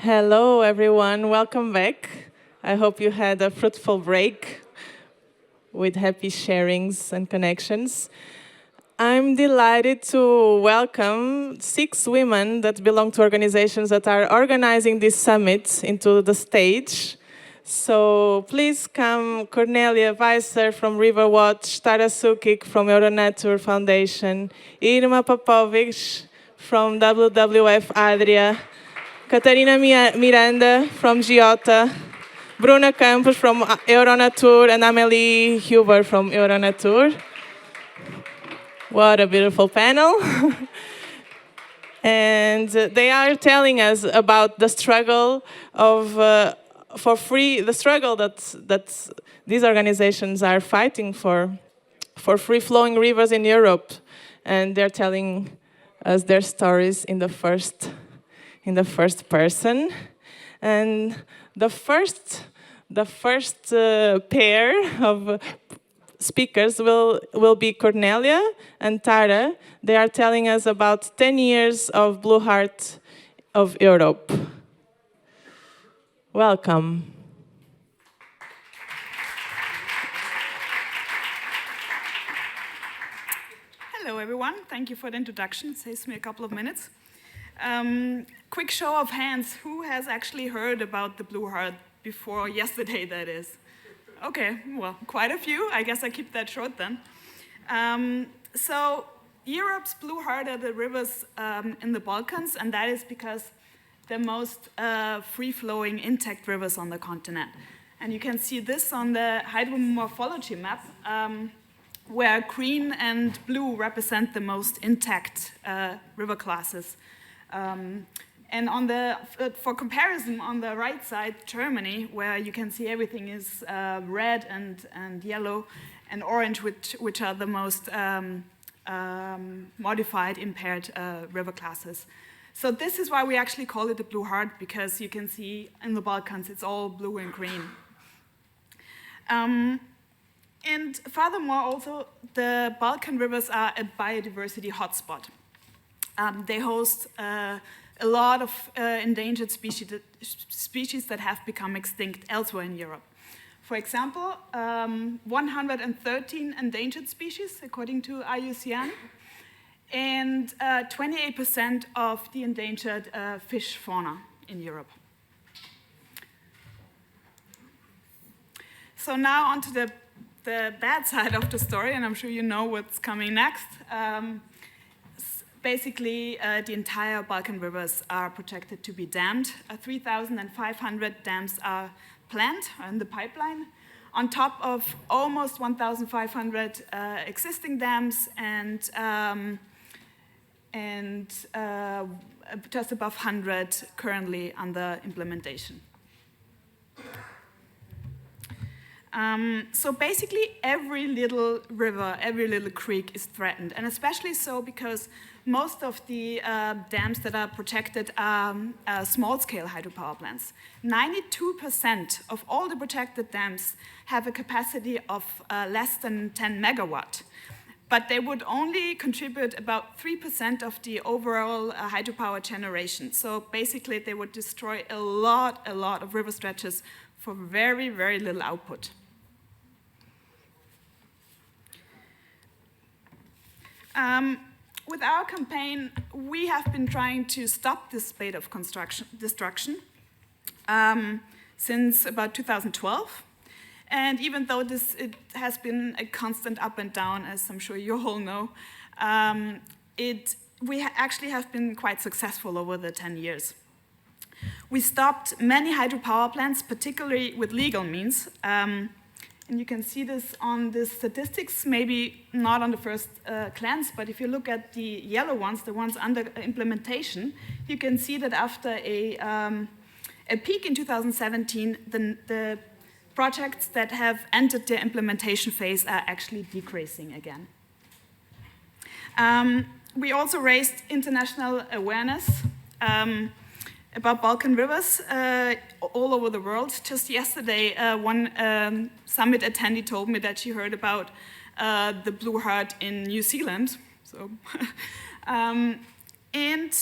Hello, everyone. Welcome back. I hope you had a fruitful break with happy sharings and connections. I'm delighted to welcome 6 women that belong to organizations that are organizing this summit into the stage. So please come Cornelia Weiser from Riverwatch, Tara Sukic from Euronature Foundation, Irma Popovic from WWF Adria, Catarina Miranda from Giota, Bruna Campos from Euronature, and Amelie Huber from Euronature. What a beautiful panel. And they are telling us about the struggle for free, the struggle that these organizations are fighting for free-flowing rivers in Europe. And they're telling us their stories in the first person. And the first pair of speakers will be Cornelia and Tara. They are telling us about 10 years of Blue Heart of Europe. Welcome. Hello, everyone. Thank you for the introduction. It saves me a couple of minutes. Quick show of hands. Who has actually heard about the Blue Heart before yesterday, that is? Okay, well, quite a few. I guess I keep that short then. So Europe's Blue Heart are the rivers in the Balkans, and that is because they're most free-flowing intact rivers on the continent. And you can see this on the hydromorphology map, where green and blue represent the most intact river classes. And for comparison, on the right side, Germany, where you can see everything is red and yellow and orange, which are the most modified, impaired river classes. So this is why we actually call it the Blue Heart, because you can see in the Balkans, it's all blue and green. And furthermore, also, the Balkan rivers are a biodiversity hotspot. They host a lot of endangered species that have become extinct elsewhere in Europe. For example, 113 endangered species, according to IUCN, and 28% of the endangered fish fauna in Europe. So now onto the bad side of the story, and I'm sure you know what's coming next. Basically, the entire Balkan rivers are projected to be dammed. 3,500 dams are planned in the pipeline, on top of almost 1,500 existing dams and just above 100 currently under implementation. So basically, every little river, every little creek is threatened, and especially so because most of the dams that are protected are small-scale hydropower plants. 92% of all the protected dams have a capacity of less than 10 megawatt, but they would only contribute about 3% of the overall hydropower generation. So basically, they would destroy a lot of river stretches for very, very little output. With our campaign, we have been trying to stop this spate of destruction since about 2012. And even though it has been a constant up and down, as I'm sure you all know, we actually have been quite successful over the 10 years. We stopped many hydropower plants, particularly with legal means. And you can see this on the statistics, maybe not on the first glance, but if you look at the yellow ones, the ones under implementation, you can see that after a peak in 2017, the projects that have entered their implementation phase are actually decreasing again. We also raised international awareness about Balkan rivers all over the world. Just yesterday, one summit attendee told me that she heard about the Blue Heart in New Zealand. So, and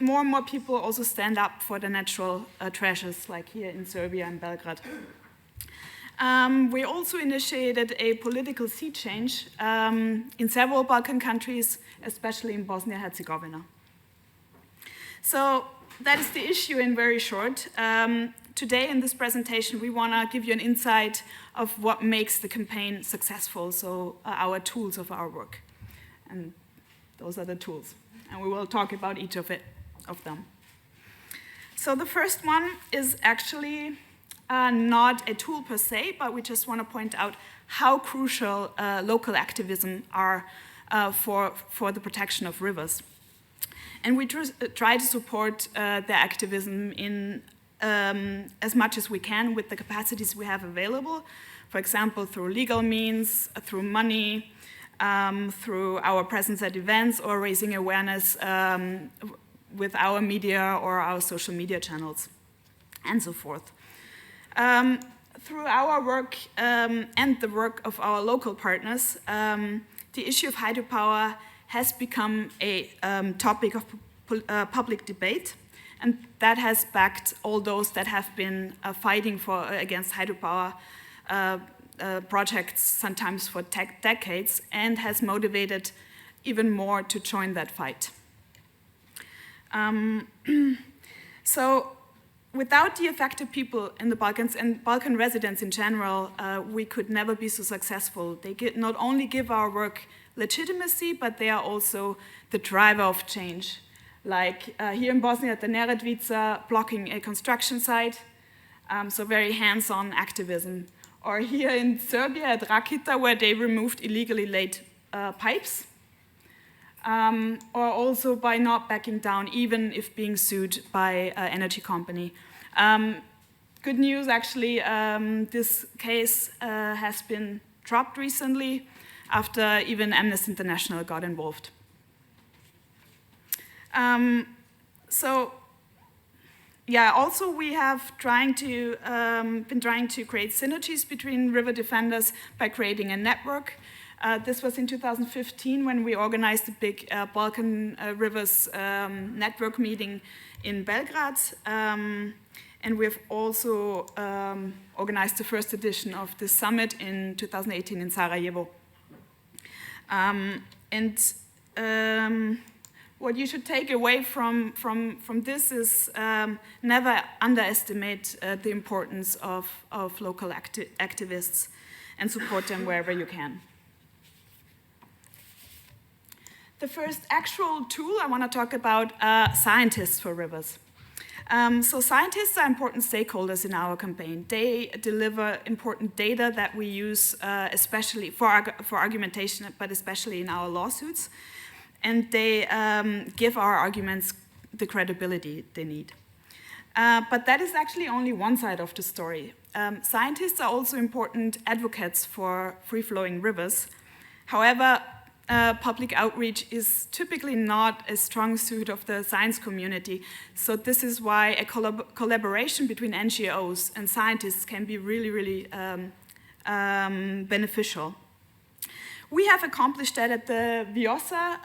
more and more people also stand up for the natural treasures, like here in Serbia and Belgrade. We also initiated a political sea change in several Balkan countries, especially in Bosnia-Herzegovina. So that is the issue in very short. Today in this presentation, we want to give you an insight of what makes the campaign successful, so our tools of our work. And those are the tools. And we will talk about each of them. So the first one is actually not a tool per se, but we just want to point out how crucial local activism are for the protection of rivers. And we try to support their activism in as much as we can with the capacities we have available. For example, through legal means, through money, through our presence at events, or raising awareness with our media or our social media channels, and so forth. Through our work and the work of our local partners, the issue of hydropower has become a topic of public debate, and that has backed all those that have been fighting against hydropower projects, sometimes for decades, and has motivated even more to join that fight. So without the affected people in the Balkans and Balkan residents in general, we could never be so successful. They not only give our work legitimacy, but they are also the driver of change. Like here in Bosnia at the Neretvica, blocking a construction site, so very hands-on activism. Or here in Serbia at Rakita, where they removed illegally laid pipes. Or also by not backing down, even if being sued by an energy company. Good news, actually, this case has been dropped recently after even Amnesty International got involved. Also we have been trying to create synergies between river defenders by creating a network. This was in 2015 when we organized the big Balkan Rivers network meeting in Belgrade. And we've also organized the first edition of the summit in 2018 in Sarajevo. What you should take away from this is never underestimate the importance of local activists and support them wherever you can. The first actual tool I want to talk about are scientists for rivers. So scientists are important stakeholders in our campaign. They deliver important data that we use especially for argumentation, but especially in our lawsuits. And they give our arguments the credibility they need. But that is actually only one side of the story. Scientists are also important advocates for free-flowing rivers. However, public outreach is typically not a strong suit of the science community. So this is why a collaboration between NGOs and scientists can be really, really beneficial. We have accomplished that at the Vyosa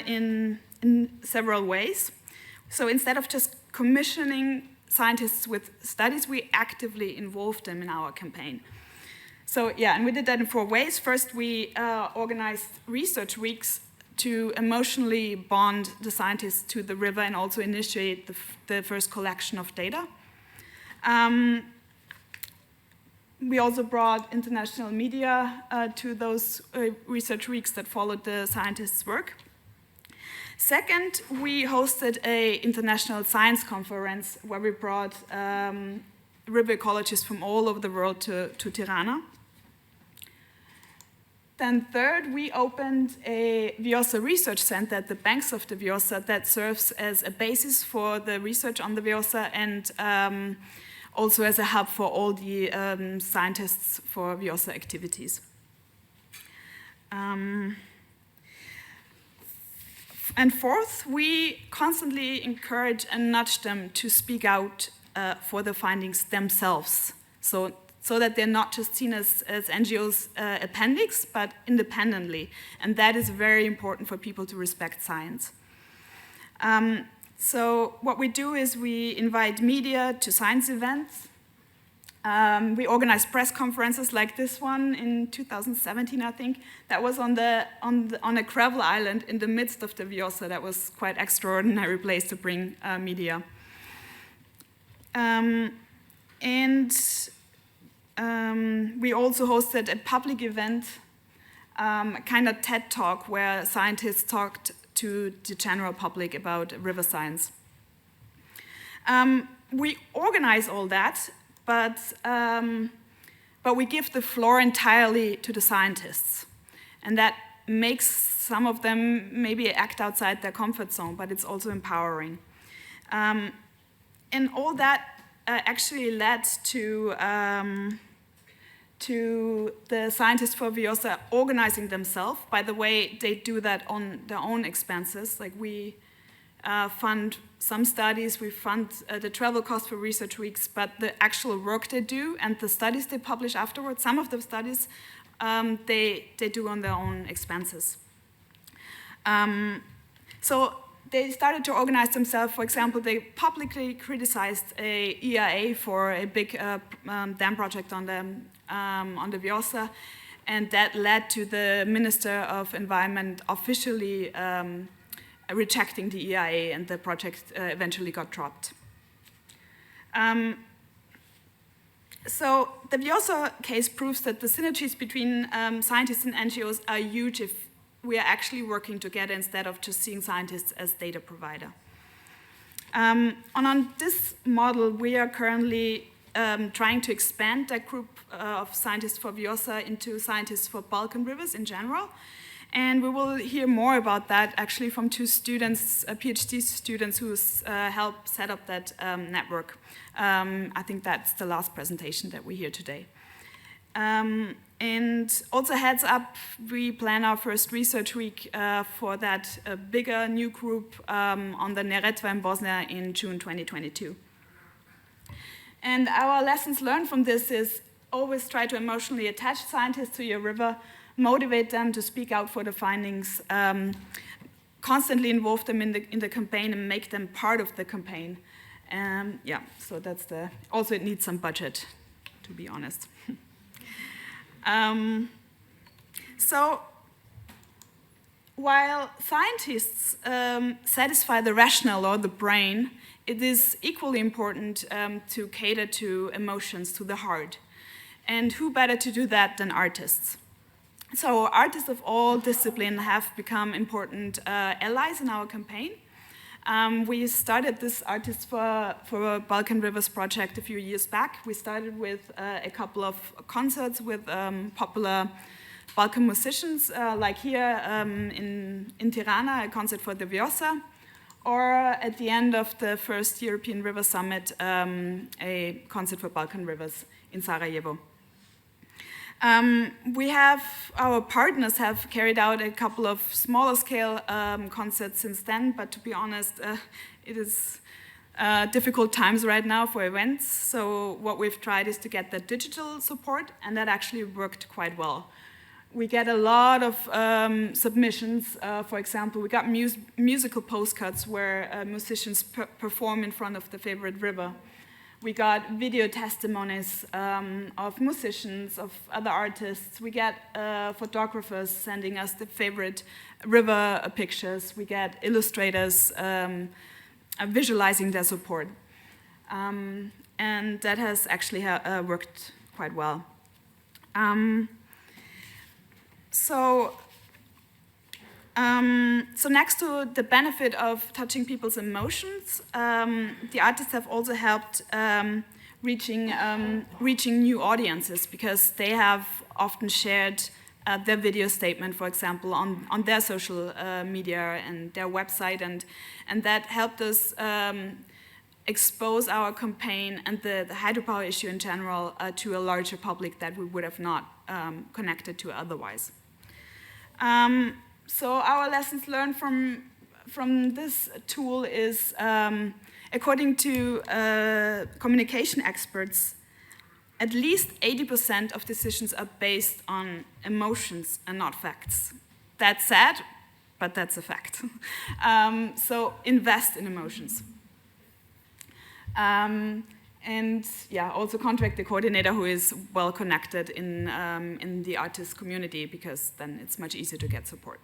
in several ways. So instead of just commissioning scientists with studies, we actively involved them in our campaign. So yeah, and we did that in 4 ways. First, we organized research weeks to emotionally bond the scientists to the river and also initiate the first collection of data. We also brought international media to those research weeks that followed the scientists' work. Second, we hosted an international science conference where we brought river ecologists from all over the world to Tirana. Then third, we opened a Vyosa research center at the banks of the Vyosa that serves as a basis for the research on the Vyosa and also as a hub for all the scientists for Vyosa activities. And fourth, we constantly encourage and nudge them to speak out for the findings themselves, so that they're not just seen as NGOs' appendix, but independently. And that is very important for people to respect science. So what we do is we invite media to science events. We organize press conferences like this one in 2017, I think. That was on a gravel island in the midst of the Vyosa. That was quite extraordinary place to bring media. We also hosted a public event, a kind of TED Talk, where scientists talked to the general public about river science. We organize all that, but we give the floor entirely to the scientists. And that makes some of them maybe act outside their comfort zone, but it's also empowering. And all that actually led to the scientists for Vyosa organizing themselves. By the way, they do that on their own expenses. Like we fund some studies, we fund the travel costs for research weeks, but the actual work they do and the studies they publish afterwards, some of the studies they do on their own expenses. So they started to organize themselves. For example, they publicly criticized a EIA for a big dam project on the Vyosa, and that led to the Minister of Environment officially rejecting the EIA, and the project eventually got dropped. So the Vyosa case proves that the synergies between scientists and NGOs are huge if we are actually working together instead of just seeing scientists as data provider. On this model, we are currently trying to expand that group of scientists for Vyosa into scientists for Balkan rivers in general. And we will hear more about that actually from two students, PhD students who helped set up that network. I think that's the last presentation that we hear today. And also heads up, we plan our first research week for that bigger new group on the Neretva in Bosnia in June 2022. And our lessons learned from this is always try to emotionally attach scientists to your river, motivate them to speak out for the findings, constantly involve them in the campaign and make them part of the campaign. Yeah, so that's also it needs some budget, to be honest. So while scientists satisfy the rational or the brain, it is equally important to cater to emotions, to the heart. And who better to do that than artists? So artists of all disciplines have become important allies in our campaign. We started this Artists for Balkan Rivers project a few years back. We started with a couple of concerts with popular Balkan musicians, like here in Tirana, a concert for the Vyosa, or at the end of the first European River Summit, a concert for Balkan Rivers in Sarajevo. Our partners have carried out a couple of smaller scale concerts since then, but to be honest, it is difficult times right now for events. So what we've tried is to get the digital support, and that actually worked quite well. We get a lot of submissions. For example, we got musical postcards where musicians perform in front of the favorite river. We got video testimonies of musicians, of other artists. We get photographers sending us the favorite river pictures. We get illustrators visualizing their support. And that has actually worked quite well. So next to the benefit of touching people's emotions, the artists have also helped reaching new audiences, because they have often shared their video statement, for example, on their social media and their website, and that helped us expose our campaign and the hydropower issue in general to a larger public that we would have not connected to otherwise. So our lessons learned from this tool is, according to communication experts, at least 80% of decisions are based on emotions and not facts. That's sad, but that's a fact. So invest in emotions. And yeah, also contract the coordinator who is well connected in the artist community, because then it's much easier to get support.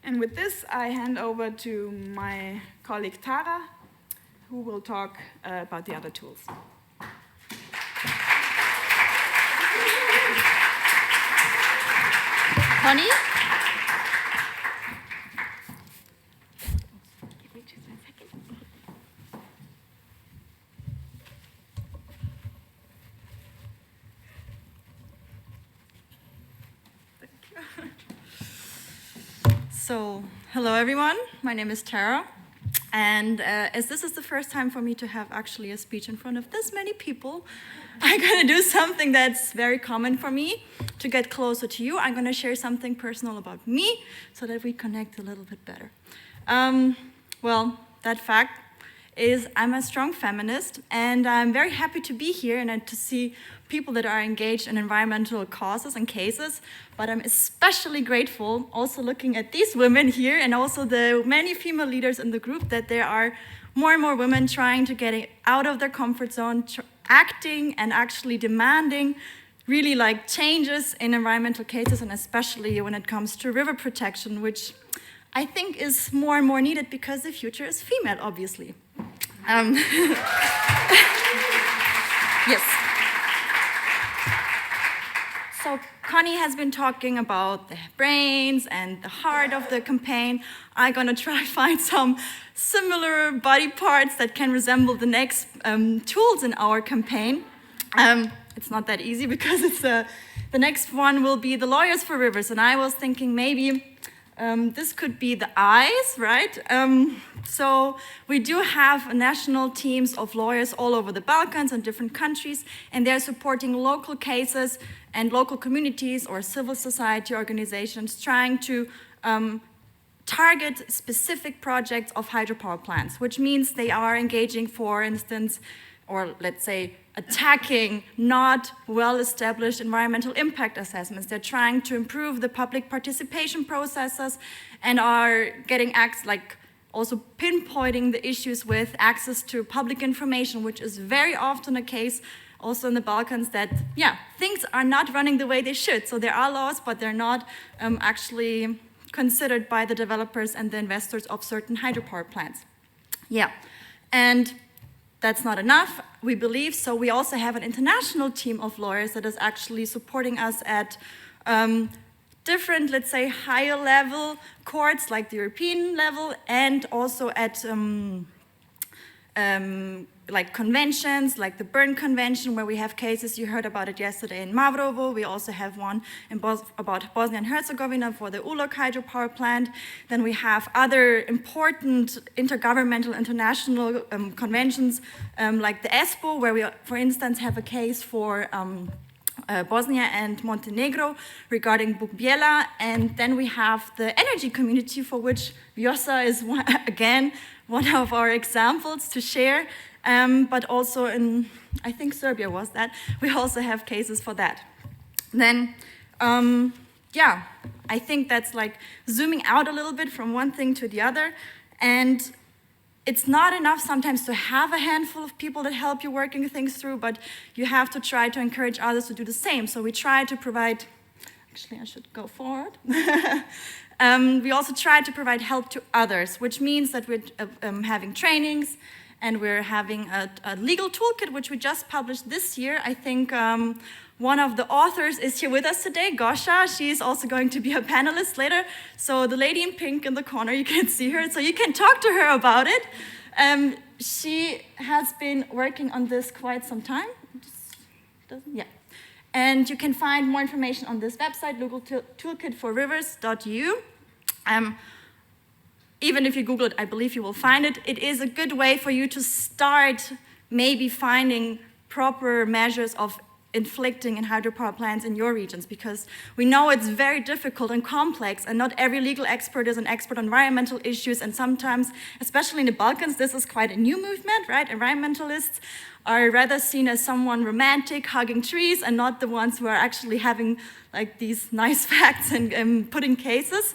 And with this, I hand over to my colleague Tara, who will talk about the other tools. Connie? So, hello everyone, my name is Tara, and as this is the first time for me to have actually a speech in front of this many people, I'm going to do something that's very common for me to get closer to you. I'm going to share something personal about me so that we connect a little bit better. Well, that fact is I'm a strong feminist, and I'm very happy to be here and to see people that are engaged in environmental causes and cases, but I'm especially grateful also looking at these women here and also the many female leaders in the group that there are more and more women trying to get out of their comfort zone, acting and actually demanding really like changes in environmental cases, and especially when it comes to river protection, which I think is more and more needed because the future is female, obviously. Yes. So Connie has been talking about the brains and the heart of the campaign. I'm gonna try to find some similar body parts that can resemble the next tools in our campaign. It's not that easy because it's the next one will be the Lawyers for Rivers, and I was thinking maybe this could be the eyes, right? So we do have national teams of lawyers all over the Balkans and different countries, and they're supporting local cases and local communities or civil society organizations trying to target specific projects of hydropower plants, which means they are engaging, for instance, or let's say attacking not well-established environmental impact assessments. They're trying to improve the public participation processes and are getting acts like also pinpointing the issues with access to public information, which is very often a case also in the Balkans that, yeah, things are not running the way they should. So there are laws, but they're not actually considered by the developers and the investors of certain hydropower plants. Yeah, and that's not enough, we believe, so we also have an international team of lawyers that is actually supporting us at different, let's say, higher level courts like the European level, and also at like conventions, like the Bern Convention, where we have cases, you heard about it yesterday in Mavrovo. We also have one in about Bosnia and Herzegovina for the Ulok hydropower plant. Then we have other important intergovernmental international conventions like the ESPO, where we, for instance, have a case for Bosnia and Montenegro regarding Bukbiela. And then we have the energy community, for which Vyosa is, again, one of our examples to share. But also in, I think Serbia was that, we also have cases for that. Then, yeah, I think that's like zooming out a little bit from one thing to the other. And it's not enough sometimes to have a handful of people that help you working things through, but you have to try to encourage others to do the same. So we try to provide, actually I should go forward. We also try to provide help to others, which means that we're having trainings, and we're having a legal toolkit, which we just published this year. I think one of the authors is here with us today, Gosha. She's also going to be a panelist later. So the lady in pink in the corner, you can see her, so you can talk to her about it. She has been working on this quite some time. Yeah. And you can find more information on this website, toolkitforrivers.eu. Even if you Google it, I believe you will find it. It is a good way for you to start maybe finding proper measures of inflicting in hydropower plants in your regions, because we know it's very difficult and complex, and not every legal expert is an expert on environmental issues, and sometimes, especially in the Balkans, this is quite a new movement, right? Environmentalists are rather seen as someone romantic, hugging trees, and not the ones who are actually having like these nice facts and putting cases.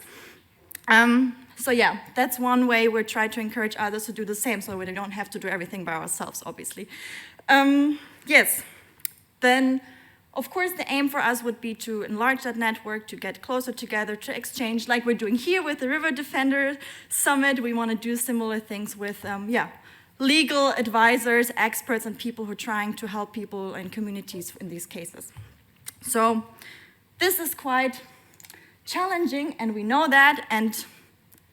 So yeah, that's one way we try to encourage others to do the same, so we don't have to do everything by ourselves, obviously. Yes, then of course the aim for us would be to enlarge that network, to get closer together, to exchange, like we're doing here with the River Defender Summit. We want to do similar things with, legal advisors, experts, and people who are trying to help people and communities in these cases. So this is quite challenging, and we know that, and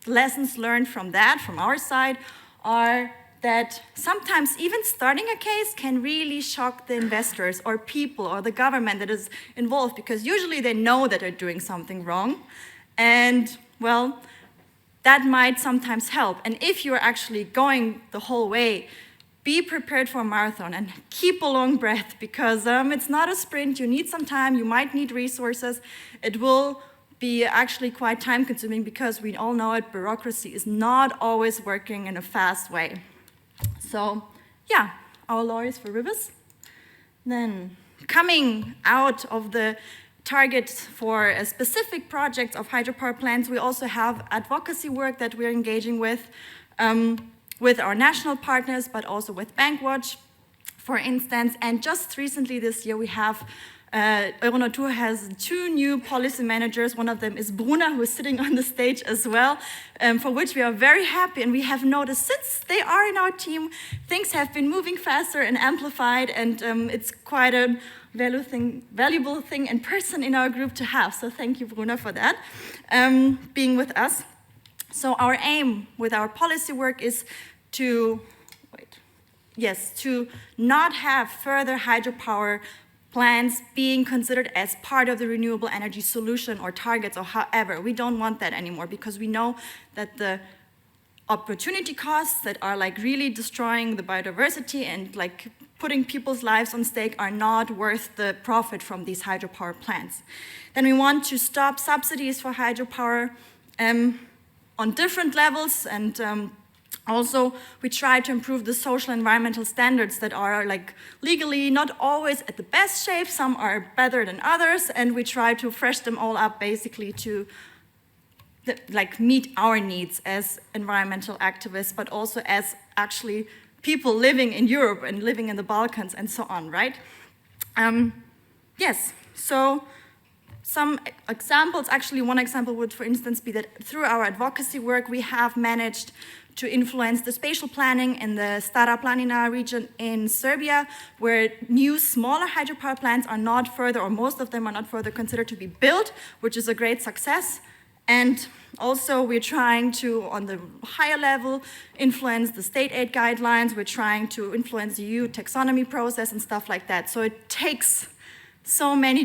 lessons learned from that, from our side, are that sometimes even starting a case can really shock the investors or people or the government that is involved, because usually they know that they're doing something wrong, and well, that might sometimes help. And if you're actually going the whole way, be prepared for a marathon and keep a long breath, because it's not a sprint. You need some time, you might need resources. It will be actually quite time-consuming, because we all know it, bureaucracy is not always working in a fast way. So yeah, our lawyers for rivers. Then coming out of the targets for a specific projects of hydropower plants, we also have advocacy work that we're engaging with our national partners, but also with Bankwatch, for instance. And just recently this year, we have Euronatur has 2 new policy managers. One of them is Bruna, who is sitting on the stage as well, for which we are very happy. And we have noticed, since they are in our team, things have been moving faster and amplified, and it's quite a valuable thing and person in our group to have. So thank you, Bruna, for that, being with us. So our aim with our policy work is to not have further hydropower plants being considered as part of the renewable energy solution or targets or however. We don't want that anymore, because we know that the opportunity costs that are like really destroying the biodiversity and like putting people's lives on stake are not worth the profit from these hydropower plants. Then we want to stop subsidies for hydropower on different levels, and also, we try to improve the social and environmental standards that are like legally not always at the best shape. Some are better than others, and we try to fresh them all up basically to meet our needs as environmental activists, but also as actually people living in Europe and living in the Balkans and so on, right? Yes, so some examples, actually one example would, for instance, be that through our advocacy work, we have managed to influence the spatial planning in the Stara Planina region in Serbia, where new smaller hydropower plants are not further, or most of them are not further considered to be built, which is a great success. And also we're trying to, on the higher level, influence the state aid guidelines. We're trying to influence the EU taxonomy process and stuff like that. So it takes so many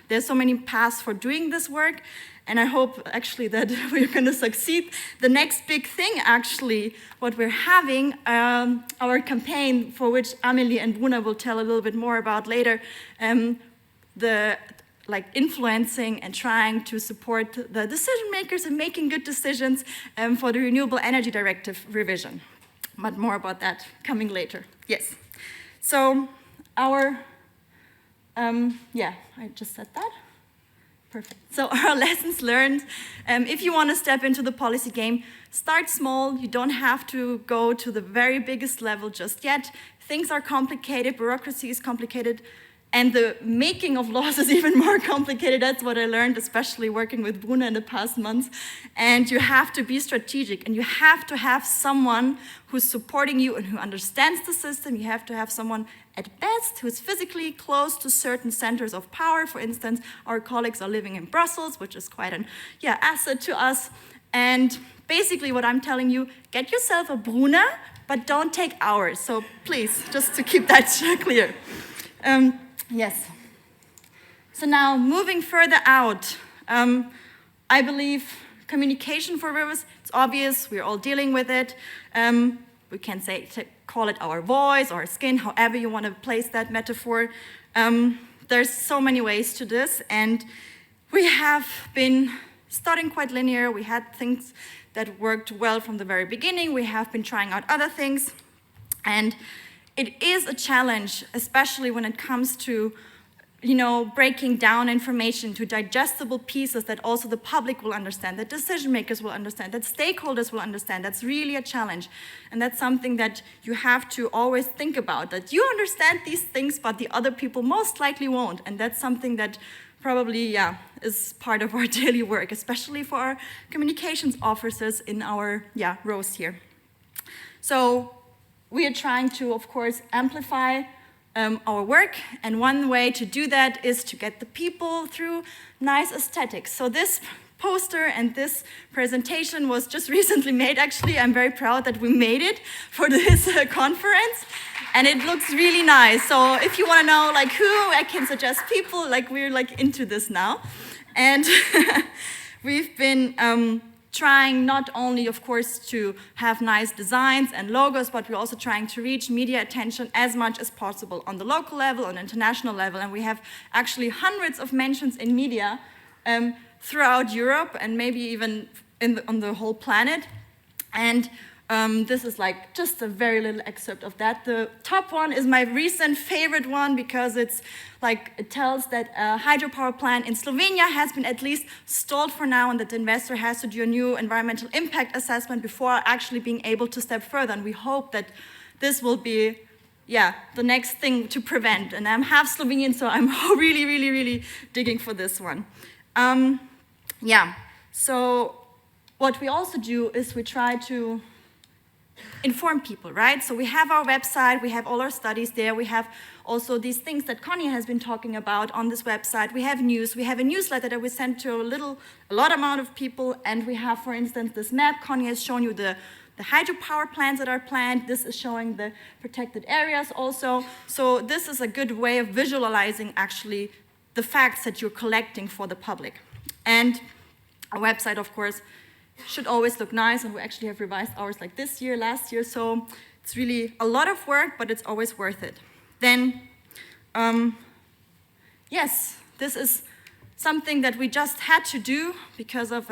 there's so many paths for doing this work. And I hope actually that we're going to succeed. The next big thing, actually, what we're having, our campaign, for which Amelie and Bruna will tell a little bit more about later, influencing and trying to support the decision makers and making good decisions for the Renewable Energy Directive revision. But more about that coming later. Yes. So our, I just said that. Perfect. So our lessons learned, if you want to step into the policy game, start small. You don't have to go to the very biggest level just yet. Things are complicated, bureaucracy is complicated, and the making of laws is even more complicated. That's what I learned, especially working with Bruna in the past months. And you have to be strategic, and you have to have someone who's supporting you and who understands the system. You have to have someone at best who's physically close to certain centers of power. For instance, our colleagues are living in Brussels, which is quite an asset to us. And basically what I'm telling you, get yourself a Bruna, but don't take ours. So please, just to keep that clear. Yes. So now moving further out, I believe communication for rivers, it's obvious, we're all dealing with it. We can call it our voice or skin, however you want to place that metaphor. There's so many ways to this, and we have been starting quite linear. We had things that worked well from the very beginning. We have been trying out other things, and it is a challenge, especially when it comes to breaking down information to digestible pieces that also the public will understand, that decision makers will understand, that stakeholders will understand. That's really a challenge. And that's something that you have to always think about, that you understand these things, but the other people most likely won't. And that's something that probably, is part of our daily work, especially for our communications officers in our, rows here. So we are trying to, of course, amplify our work, and one way to do that is to get the people through nice aesthetics. So this poster and this presentation was just recently made, actually. I'm very proud that we made it for this conference, and it looks really nice. So if you want to know who, I can suggest people, we're into this now. And we've been trying not only, of course, to have nice designs and logos, but we're also trying to reach media attention as much as possible on the local level, on international level. And we have actually hundreds of mentions in media throughout Europe and maybe even on the whole planet. And this is just a very little excerpt of that. The top one is my recent favorite one because it tells that a hydropower plant in Slovenia has been at least stalled for now, and that the investor has to do a new environmental impact assessment before actually being able to step further. And we hope that this will be, the next thing to prevent. And I'm half Slovenian, so I'm really, really, really digging for this one. So what we also do is we try to inform people, right? So we have our website, we have all our studies there, we have also these things that Connie has been talking about on this website. We have news, we have a newsletter that we send to a lot amount of people, and we have, for instance, this map. Connie has shown you the hydropower plants that are planned. This is showing the protected areas also. So this is a good way of visualizing actually the facts that you're collecting for the public. And our website, of course, should always look nice, and we actually have revised ours this year, last year, so it's really a lot of work, but it's always worth it. Then, yes, this is something that we just had to do because of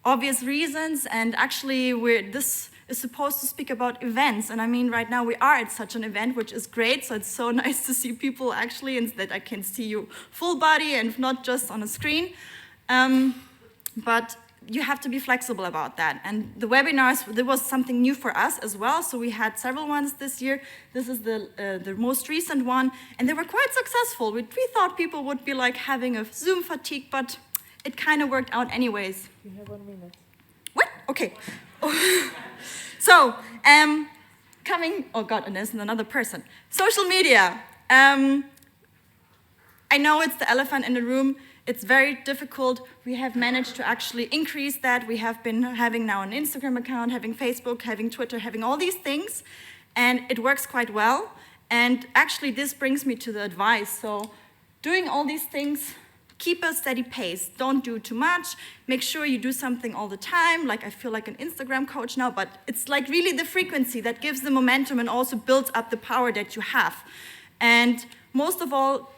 obvious reasons, and actually this is supposed to speak about events, and I mean right now we are at such an event, which is great, so it's so nice to see people actually, and that I can see you full body and not just on a screen, but you have to be flexible about that. And the webinars, there was something new for us as well. So we had several ones this year. This is the most recent one. And they were quite successful. We thought people would be having a Zoom fatigue, but it kind of worked out anyways. You have 1 minute. What? Okay. So, oh God, and there's another person. Social media. I know it's the elephant in the room. It's very difficult. We have managed to actually increase that. We have been having now an Instagram account, having Facebook, having Twitter, having all these things, and it works quite well. And actually, this brings me to the advice. So doing all these things, keep a steady pace. Don't do too much. Make sure you do something all the time. I feel like an Instagram coach now, but it's really the frequency that gives the momentum and also builds up the power that you have. And most of all,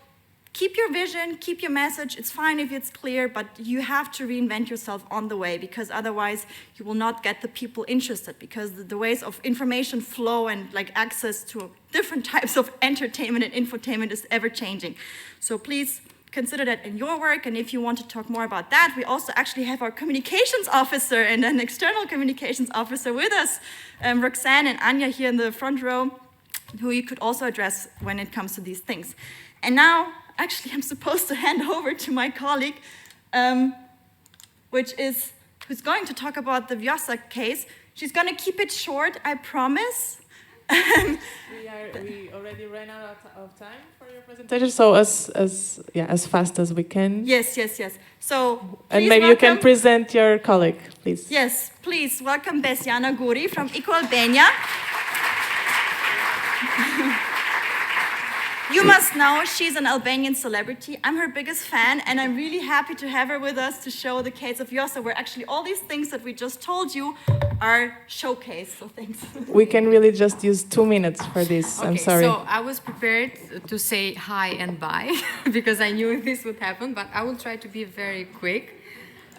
keep your vision, keep your message. It's fine if it's clear, but you have to reinvent yourself on the way, because otherwise you will not get the people interested, because the ways of information flow and access to different types of entertainment and infotainment is ever changing. So please consider that in your work. And if you want to talk more about that, we also actually have our communications officer and an external communications officer with us, Roxanne and Anya here in the front row, who you could also address when it comes to these things. And now, actually, I'm supposed to hand over to my colleague, who's going to talk about the Vyosa case. She's going to keep it short, I promise. We already ran out of time for your presentation, so as fast as we can. Yes. So, and maybe you can present your colleague, please. Yes, please welcome Besjana Guri from Eco Albania. You must know she's an Albanian celebrity. I'm her biggest fan, and I'm really happy to have her with us to show the case of Vyosa, where actually all these things that we just told you are showcased. So thanks. We can really just use 2 minutes for this. Okay, I'm sorry. So I was prepared to say hi and bye because I knew this would happen, but I will try to be very quick.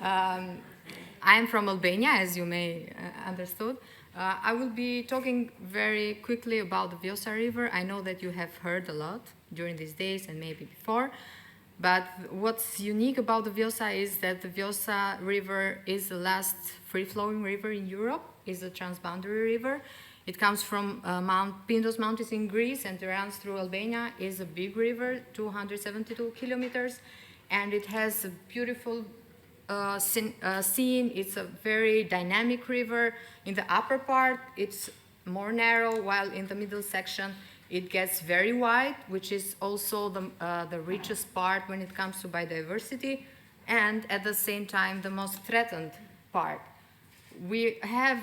I'm from Albania, as you may understood. I will be talking very quickly about the Vyosa River. I know that you have heard a lot during these days and maybe before. But what's unique about the Vyosa is that the Vyosa River is the last free-flowing river in Europe, is a transboundary river. It comes from Mount Pindos Mountains in Greece and runs through Albania. Is a big river, 272 kilometers, and it has a beautiful scene. It's a very dynamic river. In the upper part, it's more narrow, while in the middle section, it gets very wide, which is also the richest part when it comes to biodiversity, and at the same time, the most threatened part. We have,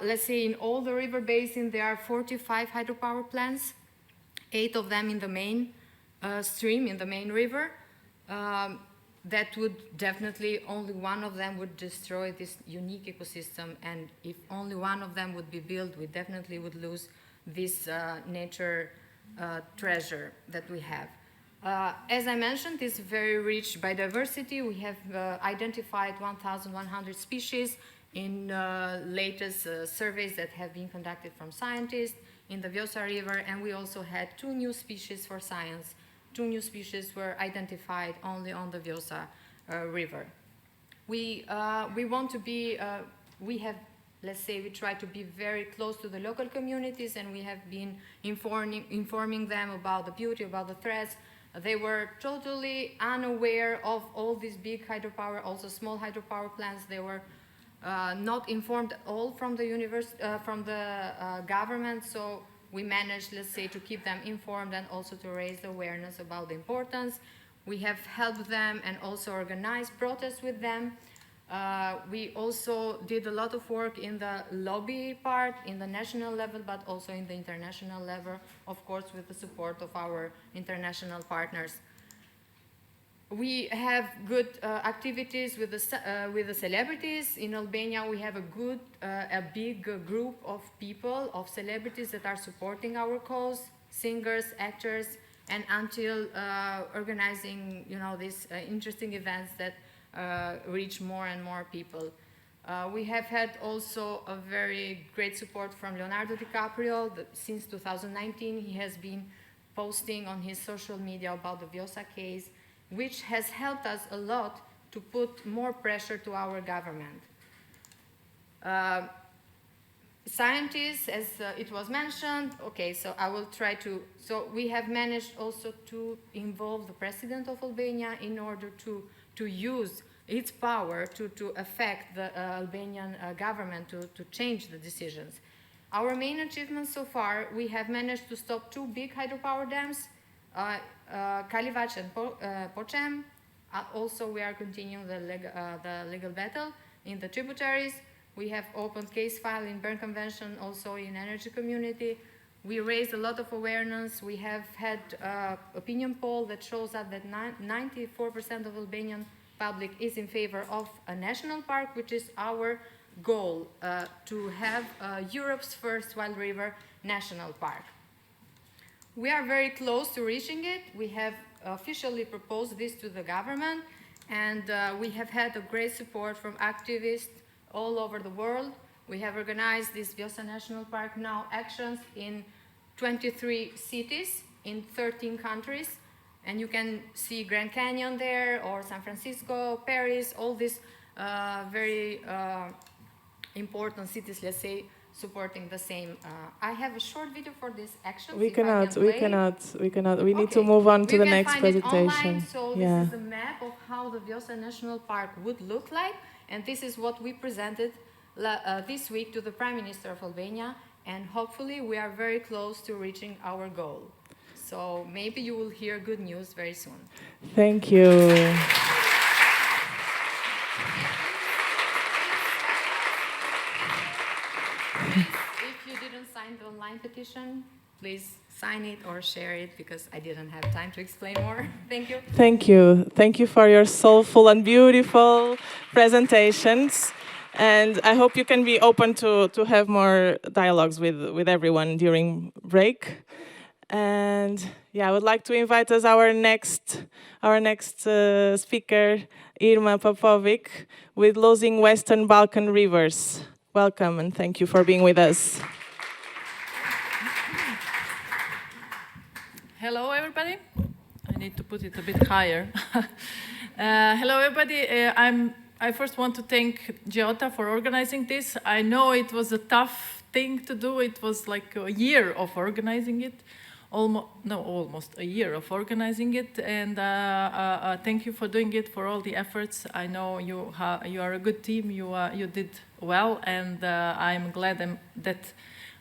let's say, in all the river basin, there are 45 hydropower plants, 8 of them in the main stream, in the main river. That would definitely, only one of them would destroy this unique ecosystem, and if only one of them would be built, we definitely would lose this nature treasure that we have. As I mentioned, it's very rich biodiversity. We have identified 1,100 species in latest surveys that have been conducted from scientists in the Vyosa River, and we also had 2 new species for science. 2 new species were identified only on the Vyosa River. We want to be, we have, let's say, we try to be very close to the local communities, and we have been informing them about the beauty, about the threats. They were totally unaware of all these big hydropower, also small hydropower plants. They were not informed at all from the government, so we managed, let's say, to keep them informed and also to raise the awareness about the importance. We have helped them and also organized protests with them. We also did a lot of work in the lobby part, in the national level, but also in the international level, of course, with the support of our international partners. We have good activities with the celebrities. In Albania, we have a big group of people, of celebrities that are supporting our cause, singers, actors, and until organizing, these interesting events that reach more and more people. We have had also a very great support from Leonardo Dicaprio. Since 2019, he has been posting on his social media about the Vyosa case, which has helped us a lot to put more pressure to our government. Scientists, as it was mentioned, okay, so I will try to, so we have managed also to involve the President of Albania in order to use its power to affect the Albanian government to change the decisions. Our main achievements so far, we have managed to stop 2 big hydropower dams, Kalivac and Pocem. Also, we are continuing the legal battle in the tributaries. We have opened case file in Berne Convention, also in energy community. We raised a lot of awareness. We have had opinion poll that shows us that 94% of Albanian public is in favor of a national park, which is our goal, to have Europe's first wild river national park. We are very close to reaching it. We have officially proposed this to the government, and we have had a great support from activists all over the world. We have organized this Vyosa National Park now actions in 23 cities in 13 countries, and you can see Grand Canyon there, or San Francisco, Paris, all these very important cities, let's say, supporting the same. I have a short video for this action. We cannot. We need to move on to the next presentation. Online, so this is the map of how the Vyosa National Park would look like, and this is what we presented this week to the Prime Minister of Albania, and hopefully we are very close to reaching our goal. So maybe you will hear good news very soon. Thank you. If you didn't sign the online petition, please sign it or share it, because I didn't have time to explain more. Thank you. Thank you. Thank you for your soulful and beautiful presentations. And I hope you can be open to have more dialogues with everyone during break. And yeah, I would like to invite as our next speaker, Irma Popovic, with Losing Western Balkan Rivers. Welcome, and thank you for being with us. Hello, everybody. need to put it a bit higher. Hello, everybody. I first want to thank Giota for organizing this. I know it was a tough thing to do. It was like a year of organizing it. Almost a year of organizing it, and thank you for doing it, for all the efforts. I know you are a good team. You did well, and I'm glad that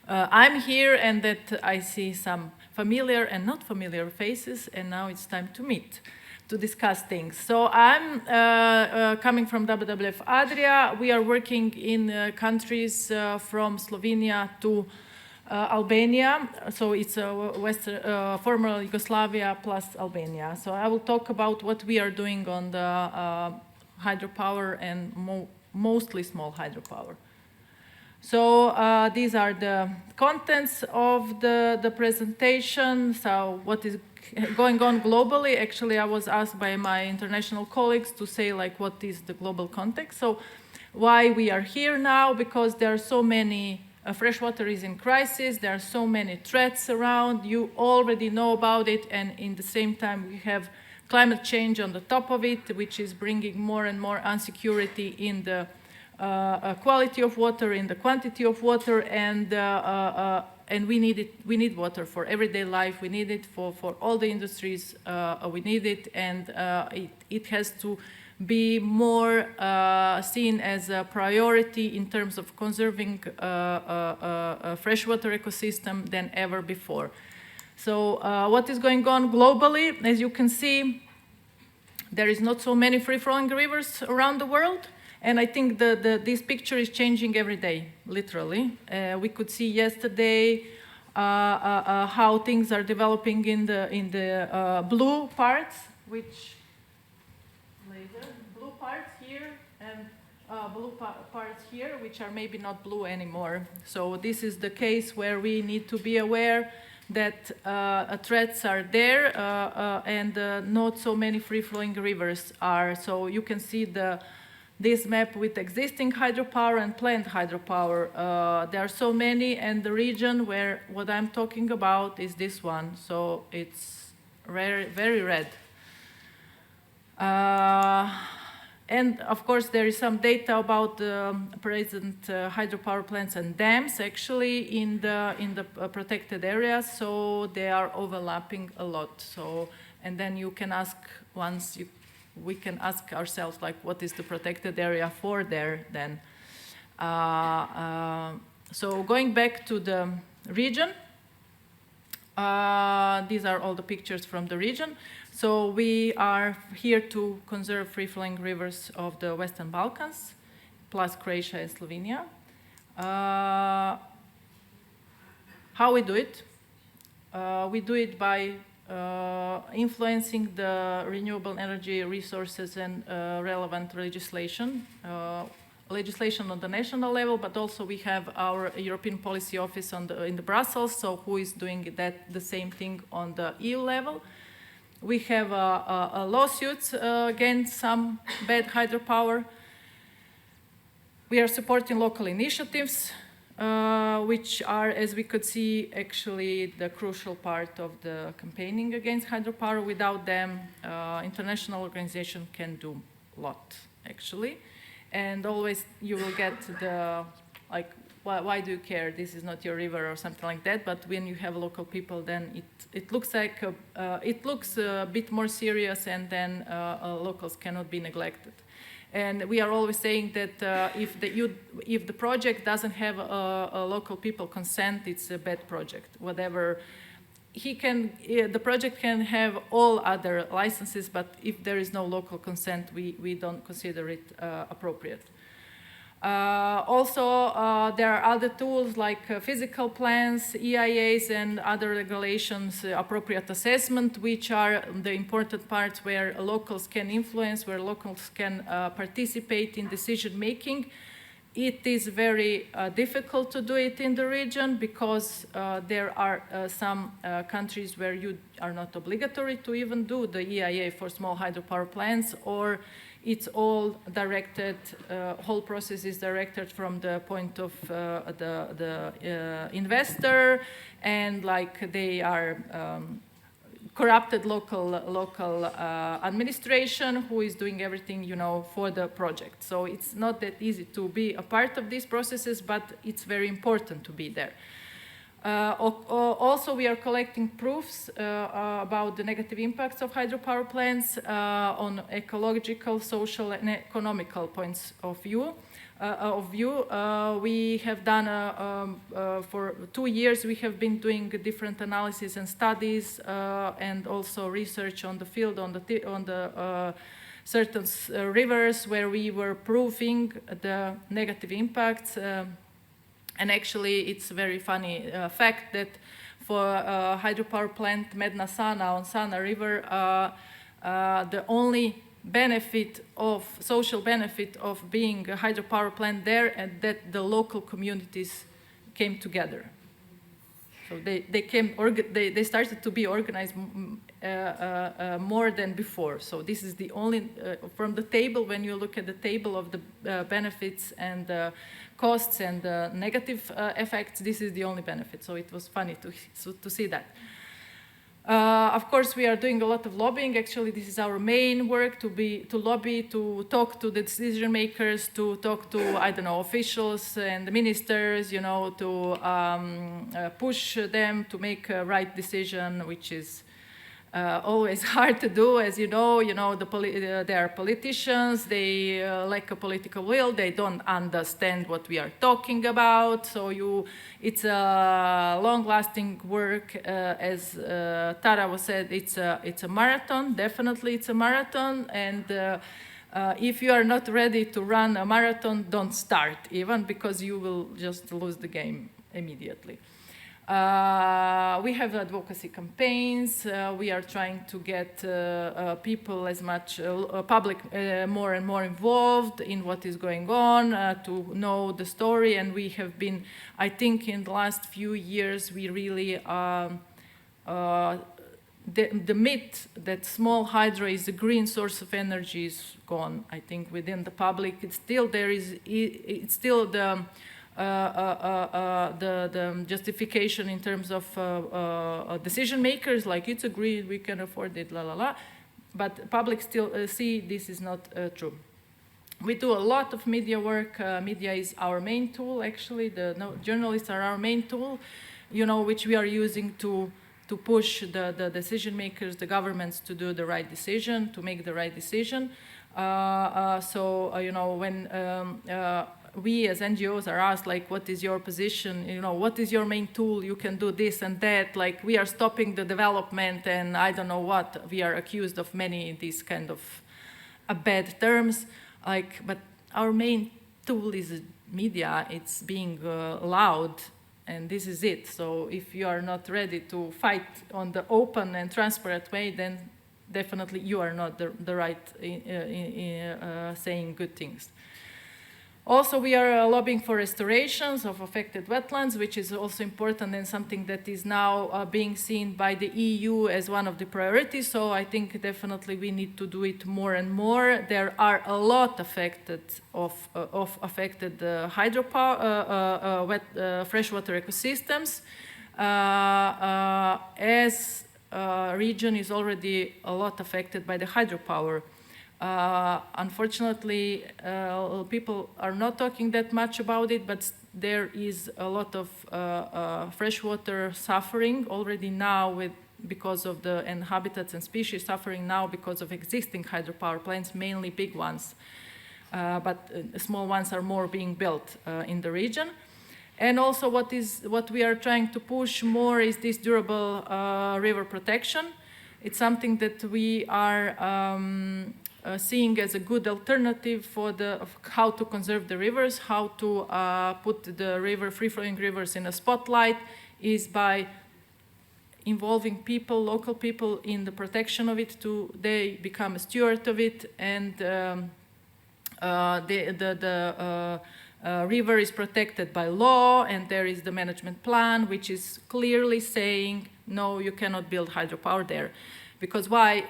I'm here and that I see some familiar and not familiar faces, and now it's time to meet, to discuss things. So I'm coming from WWF Adria. We are working in countries from Slovenia to Albania, so it's former Yugoslavia plus Albania. So I will talk about what we are doing on the hydropower and mostly small hydropower. So these are the contents of the presentation. So what is going on globally? Actually, I was asked by my international colleagues to say like what is the global context. So why we are here now? Because there are so many freshwater is in crisis. There are so many threats around. You already know about it, and in the same time we have climate change on the top of it, which is bringing more and more insecurity in the quality of water, in the quantity of water, and we need it. We need water for everyday life. We need it for all the industries. We need it, and it has to be more seen as a priority in terms of conserving a freshwater ecosystem than ever before. So what is going on globally? As you can see, there is not so many free-flowing rivers around the world, and I think this picture is changing every day, literally. We could see yesterday how things are developing in the blue parts, which blue parts here and blue parts here, which are maybe not blue anymore. So this is the case where we need to be aware that threats are there and not so many free-flowing rivers are. So you can see this map with existing hydropower and planned hydropower. There are so many, and the region where what I'm talking about is this one. So it's very, very red. And of course, there is some data about the present hydropower plants and dams actually in the protected areas. So they are overlapping a lot. So, and then you can ask we can ask ourselves like, what is the protected area for there then? So going back to the region, these are all the pictures from the region. So we are here to conserve free-flowing rivers of the Western Balkans, plus Croatia and Slovenia. How we do it? We do it by influencing the renewable energy resources and relevant legislation. Legislation on the national level, but also we have our European Policy Office in the Brussels, so who is doing the same thing on the EU level. We have lawsuits against some bad hydropower. We are supporting local initiatives, which are, as we could see, actually the crucial part of the campaigning against hydropower. Without them, international organization can do a lot, actually. And always you will get the, like, why do you care? This is not your river or something like that. But when you have local people, then it looks like it looks a bit more serious, and then locals cannot be neglected. And we are always saying that if the project doesn't have a local people consent, it's a bad project. Whatever the project can have all other licenses, but if there is no local consent, we don't consider it appropriate. Also, there are other tools like physical plans, EIAs, and other regulations, appropriate assessment, which are the important parts where locals can influence, where locals can participate in decision making. It is very difficult to do it in the region because there are some countries where you are not obligatory to even do the EIA for small hydropower plants, or it's all directed, whole process is directed from the point of the investor, and like they are corrupted local administration who is doing everything, for the project. So it's not that easy to be a part of these processes, but it's very important to be there. Also, we are collecting proofs about the negative impacts of hydropower plants on ecological, social, and economical points of view. We have done, for 2 years, we have been doing different analysis and studies and also research on the field, on the certain rivers where we were proving the negative impacts. And actually, it's a very funny fact that for hydropower plant Medna Sana on Sana River, the only social benefit of being a hydropower plant there, and that the local communities came together. So they started to be organized more than before. So this is the only, from the table, when you look at the table of the benefits and costs and negative effects, this is the only benefit. So it was funny to see that. Of course, we are doing a lot of lobbying. Actually, this is our main work, to lobby, to talk to the decision makers, to talk to, officials and the ministers, to push them to make a right decision, which is always hard to do, as they are politicians, they lack a political will, they don't understand what we are talking about. So it's a long-lasting work. As Tara was said, it's a marathon. Definitely, it's a marathon. And if you are not ready to run a marathon, don't start even, because you will just lose the game immediately. We have advocacy campaigns. We are trying to get people as much, public more and more involved in what is going on, to know the story. And we have been, I think in the last few years, we really, the myth that small hydro is a green source of energy is gone, I think, within the public. It's still, it's still the justification in terms of decision makers, like it's agreed, we can afford it, but public still see this is not true. We do a lot of media work. Media is our main tool, actually. Journalists are our main tool, which we are using to push the decision makers, the governments, to do the right decision, to make the right decision. When we as NGOs are asked, like, what is your position? What is your main tool? You can do this and that. Like, we are stopping the development and I don't know what. We are accused of many these kind of bad terms. But our main tool is media. It's being loud, and this is it. So if you are not ready to fight on the open and transparent way, then definitely you are not the right saying good things. Also, we are lobbying for restorations of affected wetlands, which is also important and something that is now being seen by the EU as one of the priorities. So I think definitely we need to do it more and more. There are a lot affected hydropower, freshwater ecosystems. As region is already a lot affected by the hydropower. Unfortunately, people are not talking that much about it, but there is a lot of freshwater suffering already now because of and habitats and species suffering now because of existing hydropower plants, mainly big ones. But small ones are more being built in the region. And also what we are trying to push more is this durable river protection. It's something that we are seeing as a good alternative of how to conserve the rivers, how to put the free-flowing rivers in a spotlight, is by involving people, local people, in the protection of it. They become a steward of it, and the river is protected by law, and there is the management plan, which is clearly saying, no, you cannot build hydropower there. Because why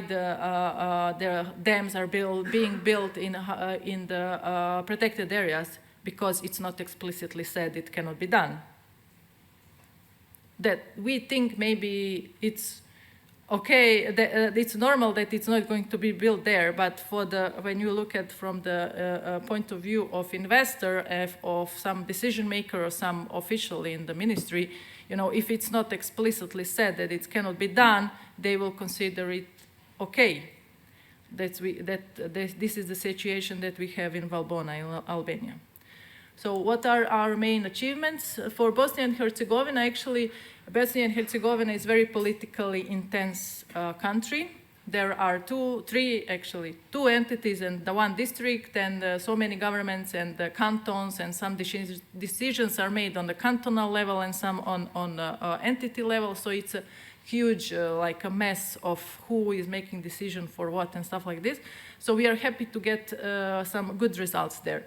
the dams are being built in the protected areas? Because it's not explicitly said it cannot be done. That we think maybe it's okay, it's normal that it's not going to be built there, but when you look at from the point of view of investor, of some decision maker or some official in the ministry, if it's not explicitly said that it cannot be done, they will consider it okay. This is the situation that we have in Valbona, in Albania. So what are our main achievements? For Bosnia and Herzegovina, actually, Bosnia and Herzegovina is a very politically intense country. There are two entities and the one district, and so many governments and cantons, and some decisions are made on the cantonal level and some on entity level. So it's a huge, like a mess of who is making decision for what and stuff like this. So we are happy to get some good results there.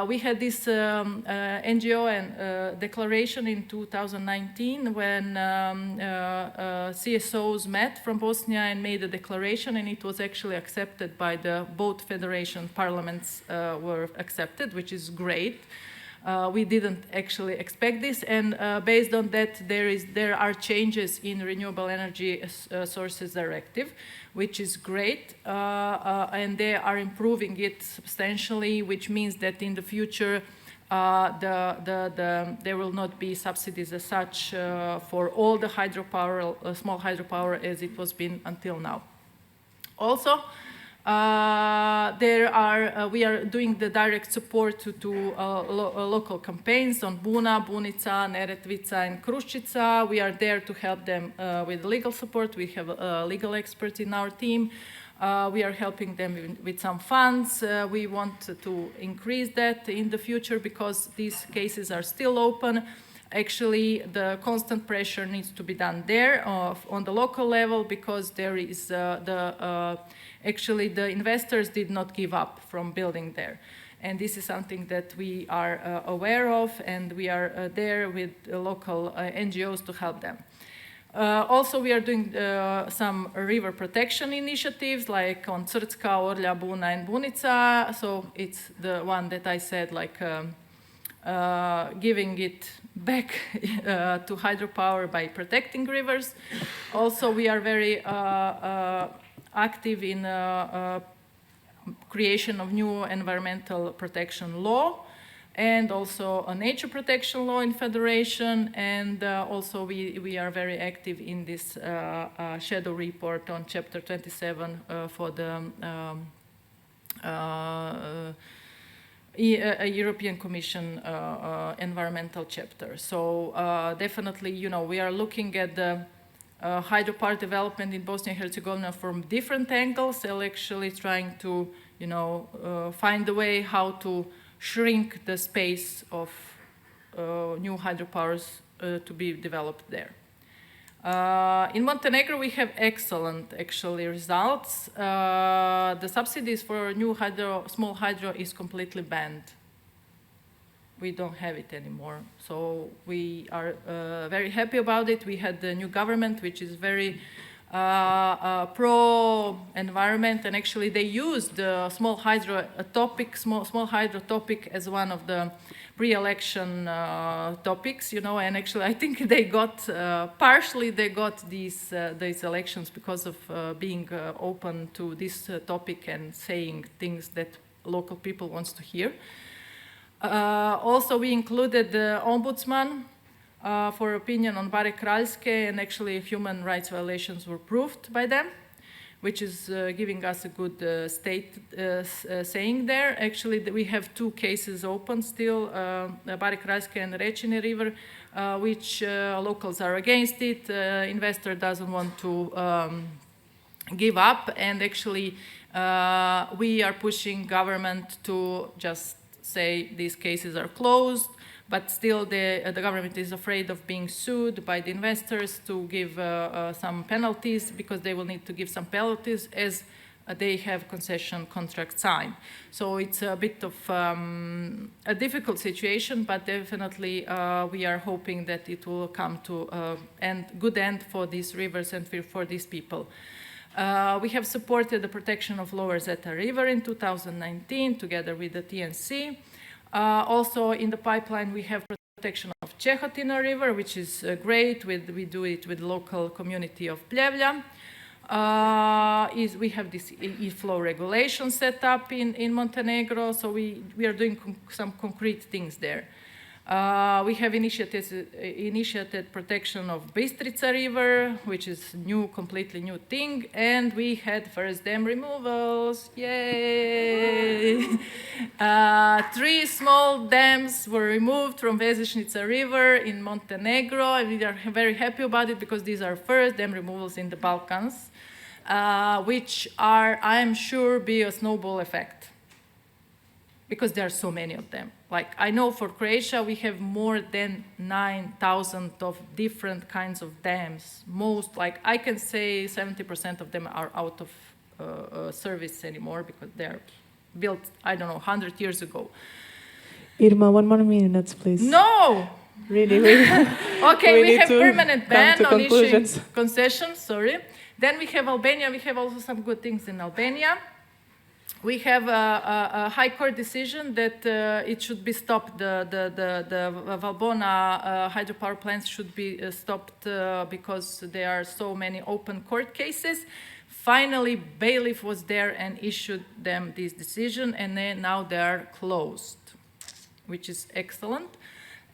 We had this NGO and declaration in 2019 when CSOs met from Bosnia and made a declaration, and it was actually accepted by both federation parliaments were accepted, which is great. We didn't actually expect this, and based on that, there are changes in Renewable Energy Sources Directive, which is great, and they are improving it substantially, which means that in the future there will not be subsidies as such for all the hydropower, small hydropower, as it was been until now. Also, we are doing the direct support to local campaigns on Buna, Bunica, Neretvica, and Kruščica. We are there to help them with legal support. We have a legal expert in our team. We are helping them with some funds. We want to increase that in the future because these cases are still open. Actually, the constant pressure needs to be done there on the local level because there is actually the investors did not give up from building there. And this is something that we are aware of, and we are there with local NGOs to help them. Also, we are doing some river protection initiatives like on Crcka, Orlja, Buna, and Bunica. So it's the one that I said, like giving it back to hydropower by protecting rivers. Also, we are very active in creation of new environmental protection law, and also a nature protection law in Federation, and also we are very active in this shadow report on Chapter 27 for the European Commission environmental chapter. So definitely, we are looking at the hydropower development in Bosnia and Herzegovina from different angles, and actually trying to, find a way how to shrink the space of new hydropowers to be developed there. In Montenegro, we have excellent, actually, results. The subsidies for new small hydro is completely banned. We don't have it anymore. So we are very happy about it. We had the new government, which is very pro-environment, and actually they used the small hydro topic as one of the pre-election topics, and actually I think they got, partially they got these elections because of being open to this topic and saying things that local people wants to hear. Also, we included the ombudsman for opinion on Bare Kraljske, and actually human rights violations were proved by them, which is giving us a good saying there. Actually, we have two cases open still, Bare Kraljske and Rečine River, which locals are against it. Investor doesn't want to give up, and actually we are pushing government to just say these cases are closed, but still the government is afraid of being sued by the investors to give some penalties, because they will need to give some penalties as they have concession contract signed. So it's a bit of a difficult situation, but definitely we are hoping that it will come to a good end for these rivers and for these people. We have supported the protection of Lower Zeta River in 2019 together with the TNC. Also in the pipeline we have protection of Čehotina River, which is great. We do it with the local community of Pljevlja. is we have this e-flow regulation set up in Montenegro, so we are doing some concrete things there. We have initiated protection of Bistrica River, which is completely new thing, and we had first dam removals, yay! 3 small dams were removed from Vesešnica River in Montenegro, and we are very happy about it because these are first dam removals in the Balkans, which are, I am sure, be a snowball effect, because there are so many of them. Like, I know for Croatia, we have more than 9,000 of different kinds of dams. Most, like, I can say 70% of them are out of service anymore because they're built, I don't know, 100 years ago. Irma, 1 more minute, please. No! Really? Okay, we have permanent ban on issuing conclusions. concessions, sorry. Then we have Albania. We have also some good things in Albania. We have a high court decision that it should be stopped. The Valbona hydropower plants should be stopped because there are so many open court cases. Finally, bailiff was there and issued them this decision, and now they are closed, which is excellent.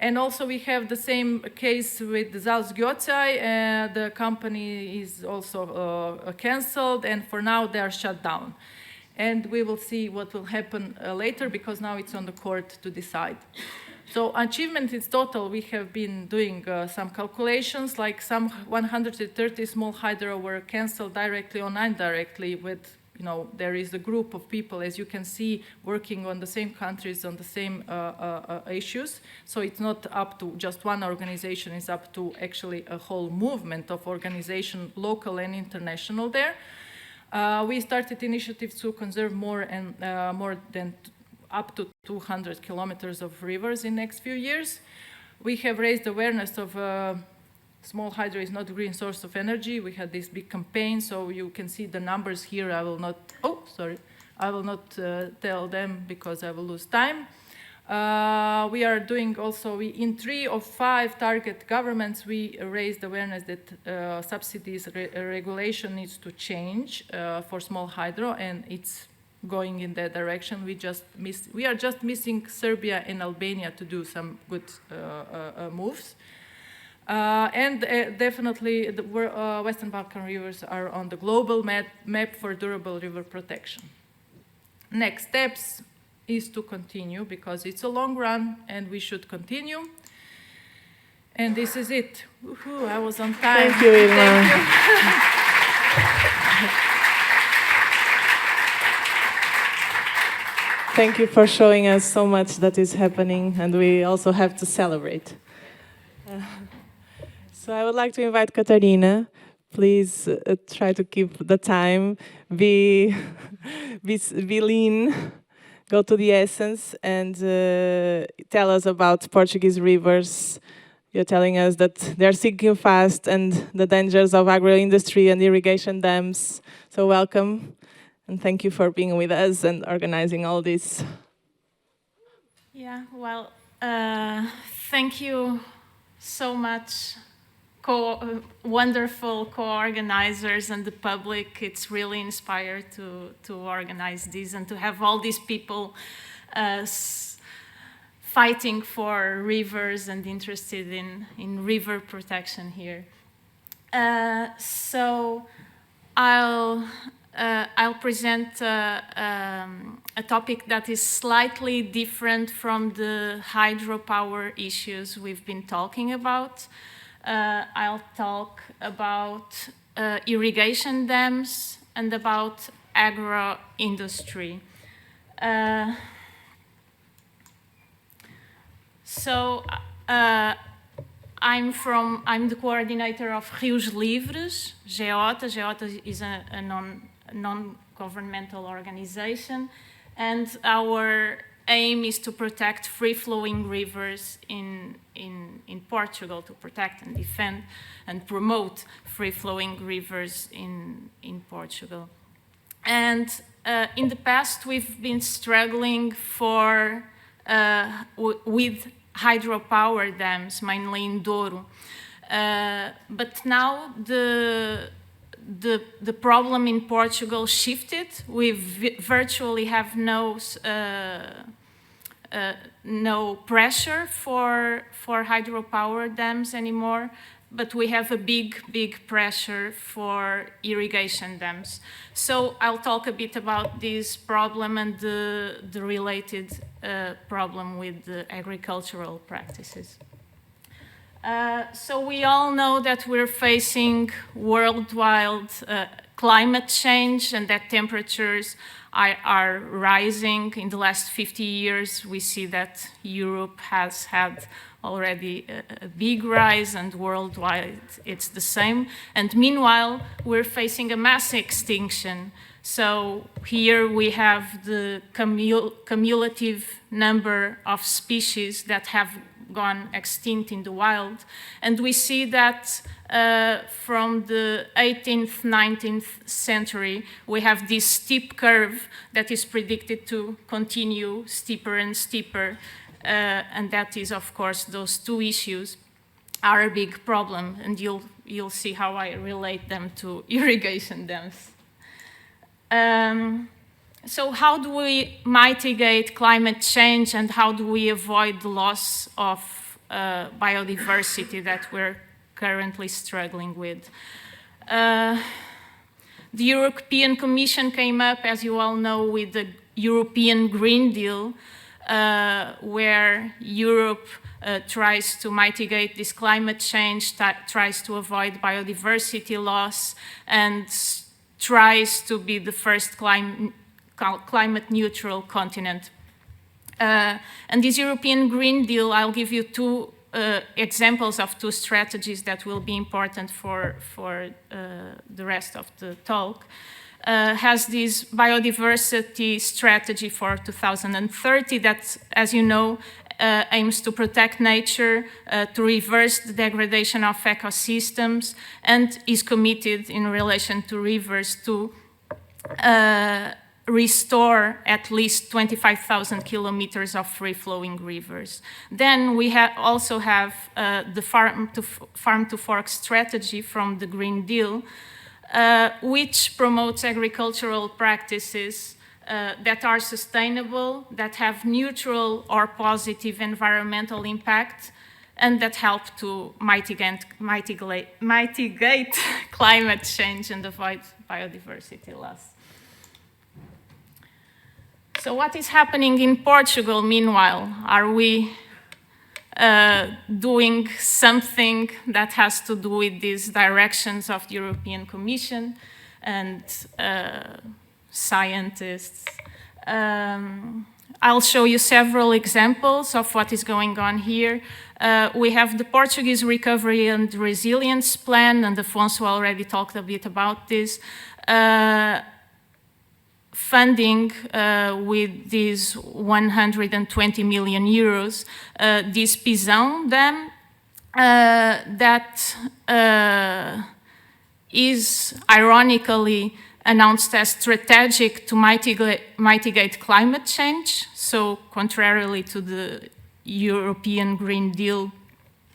And also we have the same case with the Zalzgiocai. The company is also cancelled, and for now they are shut down. And we will see what will happen later, because now it's on the court to decide. So achievement is total. We have been doing some calculations, like some 130 small hydro were cancelled directly or indirectly with, you know, there is a group of people, as you can see, working on the same countries, on the same issues. So it's not up to just one organization, it's up to actually a whole movement of organization, local and international there. We started initiatives to conserve more than up to 200 kilometers of rivers in next few years. We have raised awareness of small hydro is not a green source of energy. We had this big campaign, so you can see the numbers here. I will not tell them because I will lose time. We are doing also, in 3 of 5 target governments, we raised awareness that subsidies regulation needs to change for small hydro, and it's going in that direction. We are just missing Serbia and Albania to do some good moves. Definitely the Western Balkan rivers are on the global map for durable river protection. Next steps is to continue, because it's a long run and we should continue. And this is it. Woohoo, I was on time. Thank you, Irma. Thank you. Thank you for showing us so much that is happening, and we also have to celebrate. So I would like to invite Katarina. Please try to keep the time. Be lean. Go to the essence and tell us about Portuguese rivers. You're telling us that they're sinking fast and the dangers of agro-industry and irrigation dams. So welcome, and thank you for being with us and organizing all this. Yeah, well, thank you so much, wonderful co-organizers and the public. It's really inspired to organize this and to have all these people fighting for rivers and interested in river protection here. So I'll present a topic that is slightly different from the hydropower issues we've been talking about. I'll talk about irrigation dams and about agro-industry. I'm the coordinator of Rios Livres, Geota. Geota is a non-governmental organization, and our aim is to protect free-flowing rivers in Portugal, to protect and defend and promote free-flowing rivers in Portugal. And in the past, we've been struggling with hydropower dams, mainly in Douro. But now the problem in Portugal shifted. We virtually have no pressure for hydropower dams anymore, but we have a big pressure for irrigation dams. So I'll talk a bit about this problem and the related problem with the agricultural practices. So we all know that we're facing worldwide climate change and that temperatures are rising. In the last 50 years, we see that Europe has had already a big rise, and worldwide it's the same. And meanwhile, we're facing a mass extinction. So here we have the cumulative number of species that have gone extinct in the wild. And we see that from the 18th, 19th century, we have this steep curve that is predicted to continue steeper and steeper. And that is, of course, those two issues are a big problem. And you'll see how I relate them to irrigation dams. So how do we mitigate climate change, and how do we avoid the loss of biodiversity that we're currently struggling with? The European Commission came up, as you all know, with the European Green Deal, where Europe tries to mitigate this climate change, tries to avoid biodiversity loss, and tries to be the first climate neutral continent. And this European Green Deal, I'll give you two examples of two strategies that will be important for the rest of the talk. Has this biodiversity strategy for 2030 that, as you know, aims to protect nature, to reverse the degradation of ecosystems, and is committed in relation to rivers to restore at least 25,000 kilometers of free-flowing rivers. Then we also have the farm-to-fork strategy from the Green Deal, which promotes agricultural practices that are sustainable, that have neutral or positive environmental impact, and that help to mitigate climate change and avoid biodiversity loss. So what is happening in Portugal, meanwhile? Are we doing something that has to do with these directions of the European Commission and scientists? I'll show you several examples of what is going on here. We have the Portuguese Recovery and Resilience Plan, and Afonso already talked a bit about this. Funding with these 120 million euros, this Pisão Dam that is ironically announced as strategic to mitigate climate change, so contrarily to the European Green Deal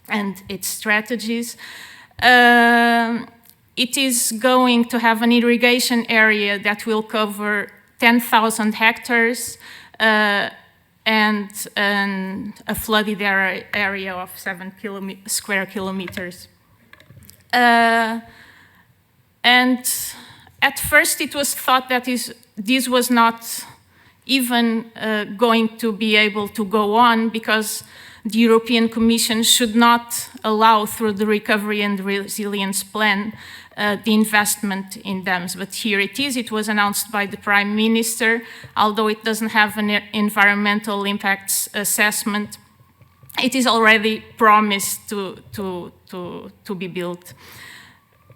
and its strategies. It is going to have an irrigation area that will cover 10,000 hectares and a flooded area of 7 square kilometers. And at first it was thought that this was not even going to be able to go on because the European Commission should not allow, through the Recovery and Resilience Plan, the investment in dams. But here it is. It was announced by the Prime Minister. Although it doesn't have an environmental impacts assessment, it is already promised to be built.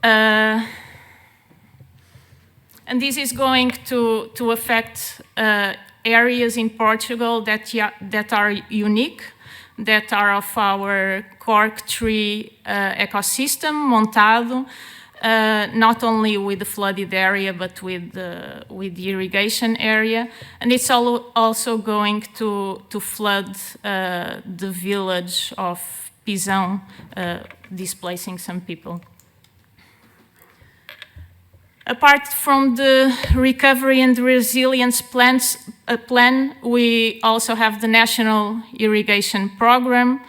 And this is going to affect areas in Portugal that are unique, that are of our cork tree ecosystem, Montado, not only with the flooded area, but with the irrigation area. And it's also going to flood the village of Pisão, displacing some people. Apart from the recovery and resilience plan, we also have the National Irrigation Program.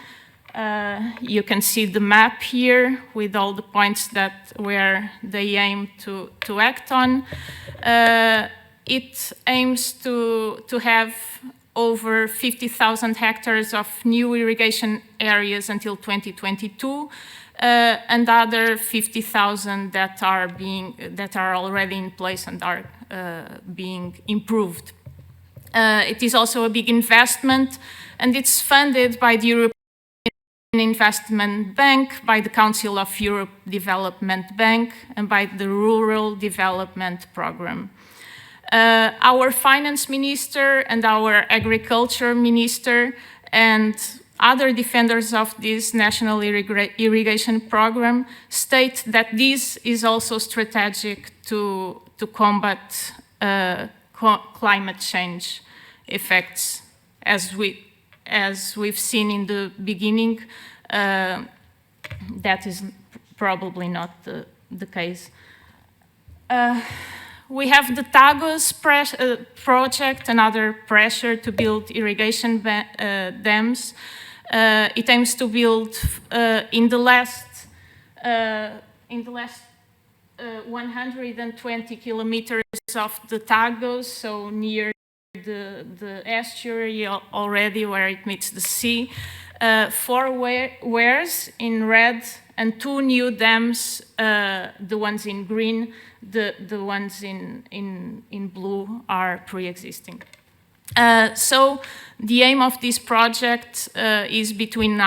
You can see the map here with all the points where they aim to act on. It aims to have over 50,000 hectares of new irrigation areas until 2022. And other 50,000 that are already in place and are being improved. It is also a big investment, and it's funded by the European Investment Bank, by the Council of Europe Development Bank, and by the Rural Development Program. Our finance minister and our agriculture minister and other defenders of this national irrigation program state that this is also strategic to combat climate change effects. As we've seen in the beginning, that is probably not the case. We have the Tagus project, another pressure to build irrigation dams. It aims to build in the last 120 kilometers of the Tagus, so near the estuary already where it meets the sea. 4 weirs in red and 2 new dams, the ones in green, the ones in blue are pre-existing. So the aim of this project is, between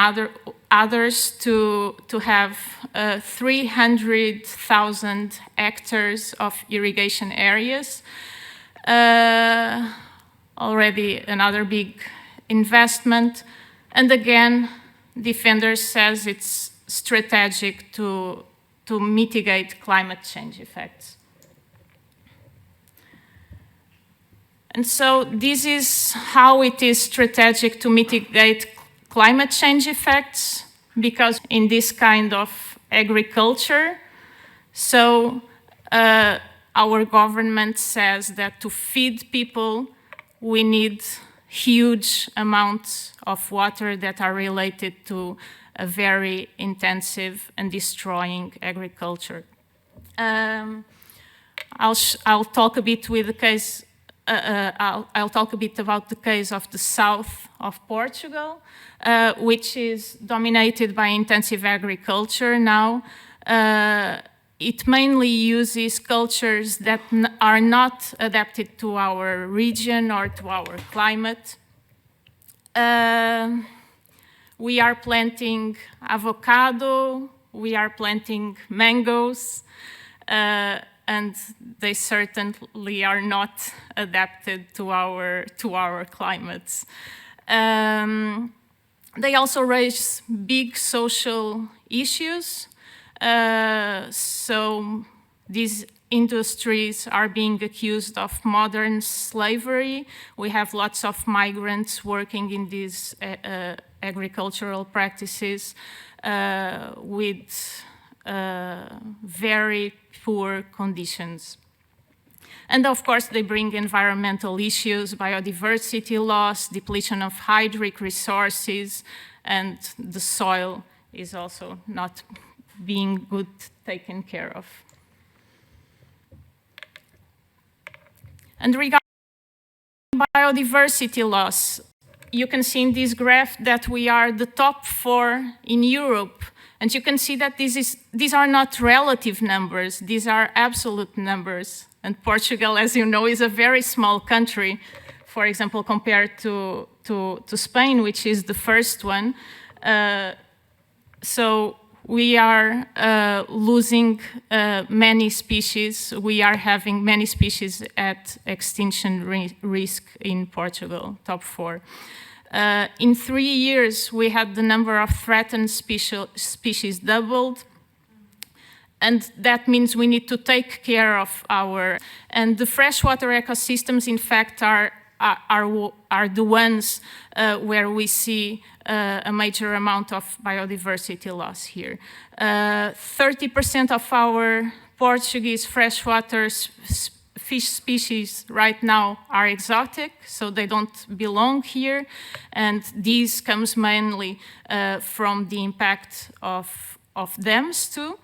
others, to have 300,000 hectares of irrigation areas. Already another big investment. And again, Defenders says it's strategic to mitigate climate change effects. And so this is how it is strategic to mitigate climate change effects, because in this kind of agriculture, so our government says that to feed people, we need huge amounts of water that are related to a very intensive and destroying agriculture. I'll talk a bit with the case. I'll talk a bit about the case of the south of Portugal, which is dominated by intensive agriculture now. It mainly uses cultures that are not adapted to our region or to our climate. We are planting avocado, we are planting mangoes, and they certainly are not adapted to our climates. They also raise big social issues. So these industries are being accused of modern slavery. We have lots of migrants working in these agricultural practices with very poor conditions. And of course, they bring environmental issues, biodiversity loss, depletion of hydric resources, and the soil is also not being good taken care of. And regarding biodiversity loss, you can see in this graph that we are the top 4 in Europe. And you can see that these are not relative numbers, these are absolute numbers. And Portugal, as you know, is a very small country, for example, compared to Spain, which is the first one. So we are losing many species. We are having many species at extinction risk in Portugal, top 4. In 3 years, we had the number of threatened species doubled. And that means we need to take care of our... And the freshwater ecosystems, in fact, are the ones where we see a major amount of biodiversity loss here. 30% of our Portuguese freshwater fish species right now are exotic, so they don't belong here, and this comes mainly from the impact of dams too.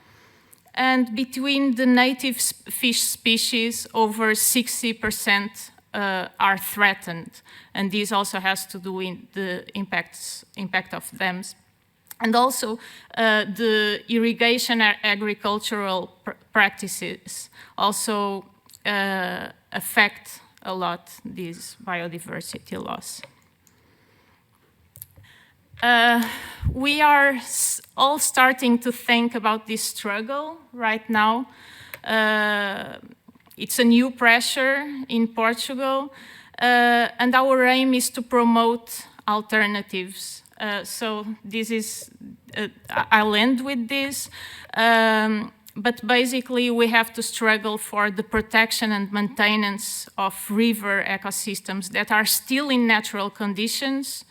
And between the native fish species, over 60% are threatened, and this also has to do with the impact of dams. And also, the irrigation agricultural practices also affect a lot this biodiversity loss. We are all starting to think about this struggle right now. It's a new pressure in Portugal, and our aim is to promote alternatives. So this is, I'll end with this, but basically we have to struggle for the protection and maintenance of river ecosystems that are still in natural conditions,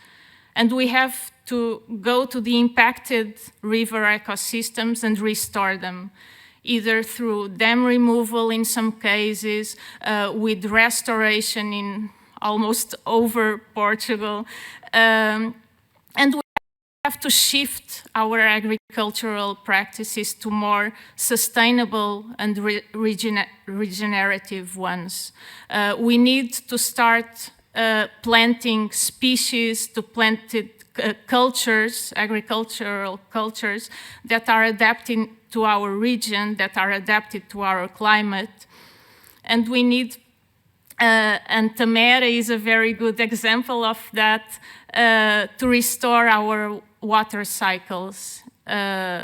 and we have to go to the impacted river ecosystems and restore them, either through dam removal in some cases, with restoration in almost over Portugal, and we have to shift our agricultural practices to more sustainable and regenerative ones. We need to start planting species, to plant cultures, agricultural cultures that are adapting to our region, that are adapted to our climate. And we need, and Tamera is a very good example of that, to restore our water cycles.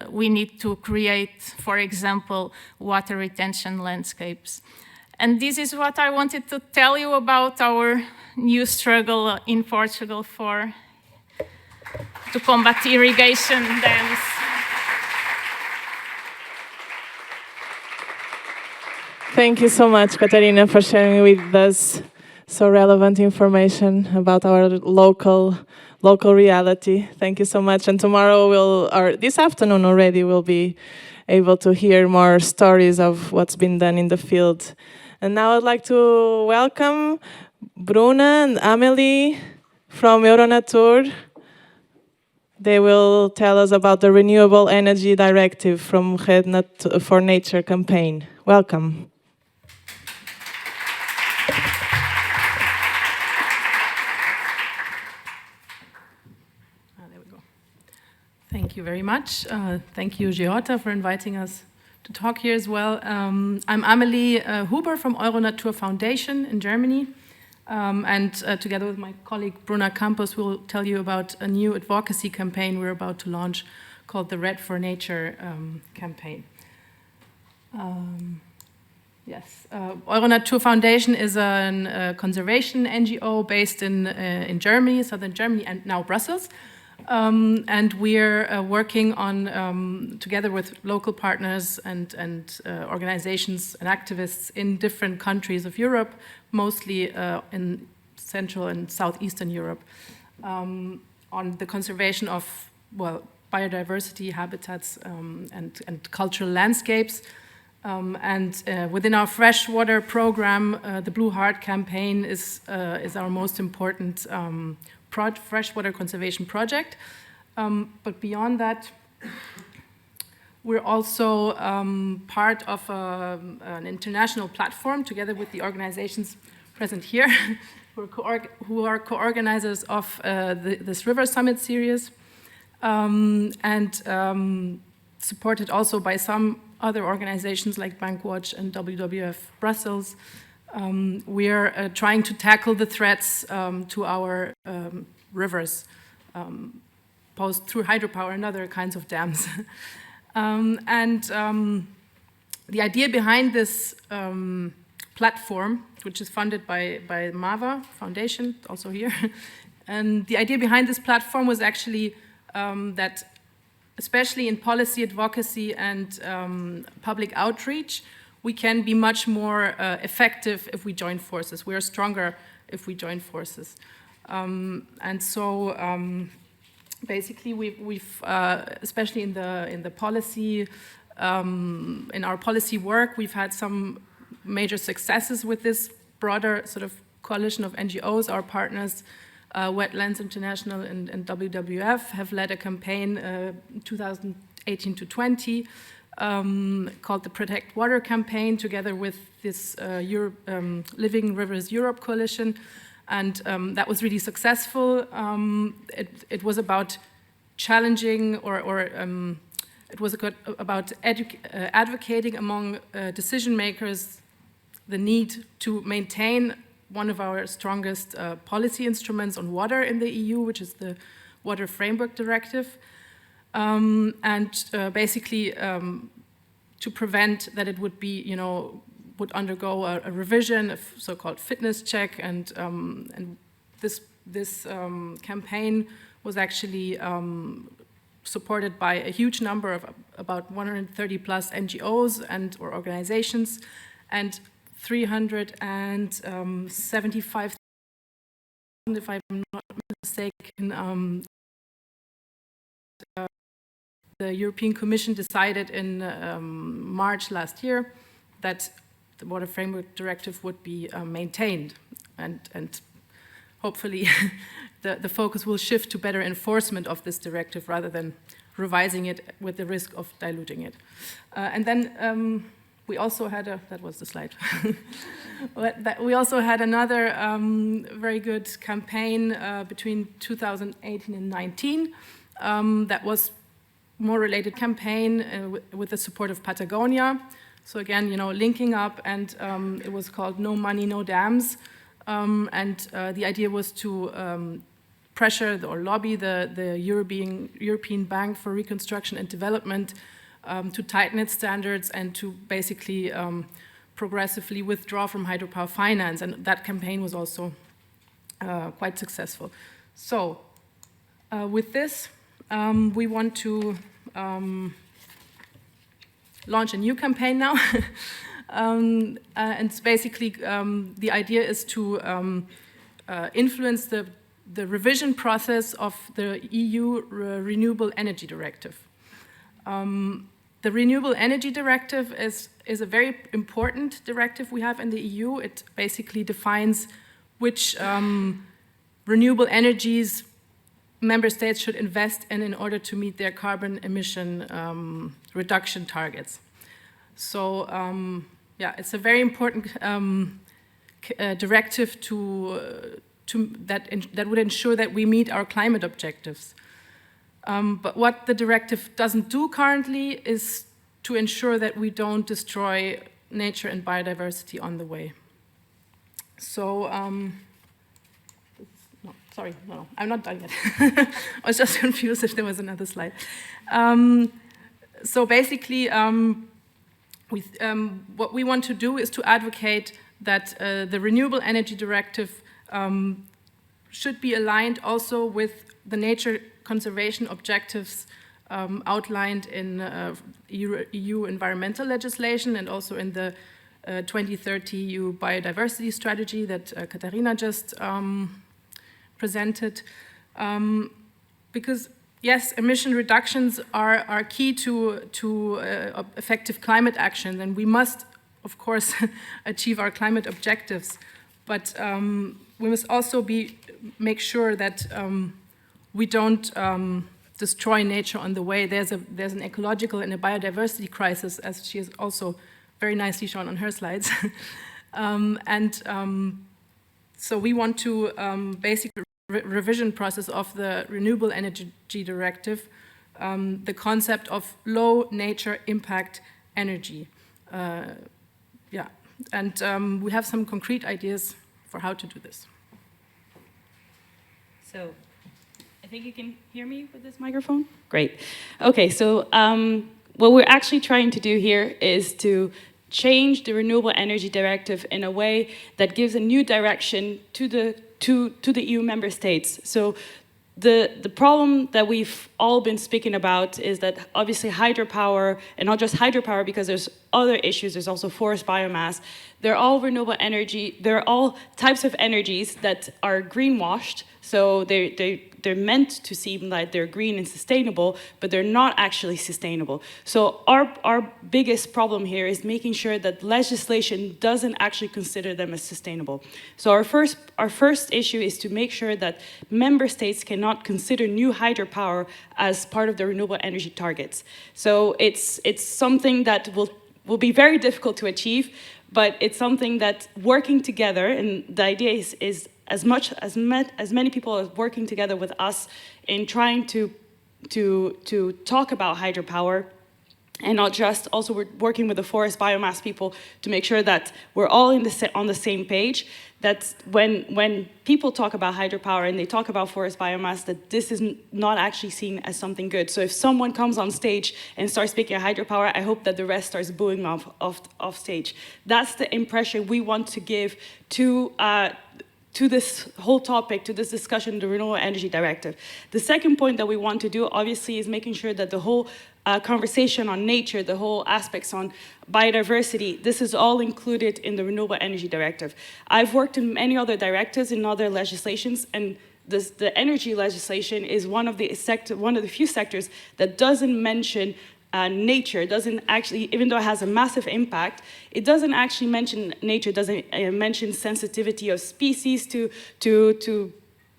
We need to create, for example, water retention landscapes. And this is what I wanted to tell you about our new struggle in Portugal to combat irrigation dams. Thank you so much, Katarina, for sharing with us so relevant information about our local reality. Thank you so much. And tomorrow or this afternoon already, we'll be able to hear more stories of what's been done in the field. And now I'd like to welcome Bruna and Amelie from Euronatur. They will tell us about the Renewable Energy Directive from Red for Nature campaign. Welcome. There we go. Thank you very much. Thank you, Giota, for inviting us to talk here as well. I'm Amelie Huber from Euronatur Foundation in Germany. And together with my colleague Bruna Campos, we'll tell you about a new advocacy campaign we're about to launch called the Red for Nature campaign. Yes, Euronatur Foundation is a conservation NGO based in Germany, southern Germany, and now Brussels. And we're working on, together with local partners and organizations and activists in different countries of Europe, mostly in Central and Southeastern Europe, on the conservation of, well, biodiversity, habitats, and cultural landscapes. And within our freshwater program, the Blue Heart campaign is our most important freshwater conservation project. But beyond that, we're also part of an international platform together with the organizations present here who are co-organizers of this River Summit series, and supported also by some other organizations like Bankwatch and WWF Brussels. We're trying to tackle the threats to our rivers posed through hydropower and other kinds of dams. The idea behind this platform, which is funded by MAVA Foundation, also here, and the idea behind this platform was actually that, especially in policy advocacy and public outreach, we can be much more effective if we join forces. We are stronger if we join forces. Basically, we've especially in the policy In our policy work, we've had some major successes with this broader sort of coalition of NGOs. Our partners, Wetlands International and WWF, have led a campaign 2018 to 20 called the Protect Water campaign, together with this Living Rivers Europe coalition. And that was really successful. It was about challenging it was about advocating among decision makers the need to maintain one of our strongest policy instruments on water in the EU, which is the Water Framework Directive, and basically to prevent that it would be, would undergo a revision, a so-called fitness check, and this campaign was actually supported by a huge number of about 130 plus NGOs or organizations, and 375, if I'm not mistaken, the European Commission decided in March last year that the Water Framework Directive would be maintained, and hopefully the focus will shift to better enforcement of this directive rather than revising it with the risk of diluting it. And then we also had that was the slide. We also had another very good campaign between 2018 and 19 that was more related campaign with the support of Patagonia. So again, linking up, and it was called No Money, No Dams. And the idea was to pressure or lobby the European Bank for Reconstruction and Development to tighten its standards and to basically progressively withdraw from hydropower finance. And that campaign was also quite successful. So with this, we want to launch a new campaign now. And it's basically, the idea is to influence the revision process of the EU Renewable Energy Directive. The Renewable Energy Directive is a very important directive we have in the EU. It basically defines which renewable energies member states should invest in order to meet their carbon emission reduction targets. So yeah, it's a very important directive that would ensure that we meet our climate objectives. But what the directive doesn't do currently is to ensure that we don't destroy nature and biodiversity on the way. So, no, I'm not done yet. I was just confused if there was another slide. So basically, what we want to do is to advocate that the Renewable Energy Directive should be aligned also with the nature conservation objectives outlined in EU environmental legislation and also in the 2030 EU biodiversity strategy that Katharina just presented. Because yes, emission reductions are key to effective climate action, and we must, of course, achieve our climate objectives. But we must also make sure that we don't destroy nature on the way. There's an ecological and a biodiversity crisis, as she has also very nicely shown on her slides. So we want to basically revision process of the Renewable Energy Directive, the concept of low nature impact energy. Yeah, and we have some concrete ideas for how to do this. So, I think you can hear me with this microphone? Great. Okay, so what we're actually trying to do here is to change the Renewable Energy Directive in a way that gives a new direction to the EU member states. So the problem that we've all been speaking about is that obviously hydropower, and not just hydropower because there's other issues, there's also forest biomass, they're all renewable energy, they're all types of energies that are greenwashed, so they're they're meant to seem like they're green and sustainable, but they're not actually sustainable. So our biggest problem here is making sure that legislation doesn't actually consider them as sustainable. So our first issue is to make sure that member states cannot consider new hydropower as part of the renewable energy targets. So it's something that will be very difficult to achieve, but it's something that working together, and the idea is as many people are working together with us in trying to talk about hydropower, and not just, also we're working with the forest biomass people to make sure that we're all on the same page, that when people talk about hydropower and they talk about forest biomass, that this is not actually seen as something good. So if someone comes on stage and starts speaking of hydropower, I hope that the rest starts booing off stage. That's the impression we want to give to this whole topic, to this discussion, the Renewable Energy Directive. The second point that we want to do, obviously, is making sure that the whole conversation on nature, the whole aspects on biodiversity, this is all included in the Renewable Energy Directive. I've worked in many other directives in other legislations, and the energy legislation is one of the few sectors that doesn't mention nature, doesn't actually, even though it has a massive impact, it doesn't actually mention nature, doesn't mention sensitivity of species to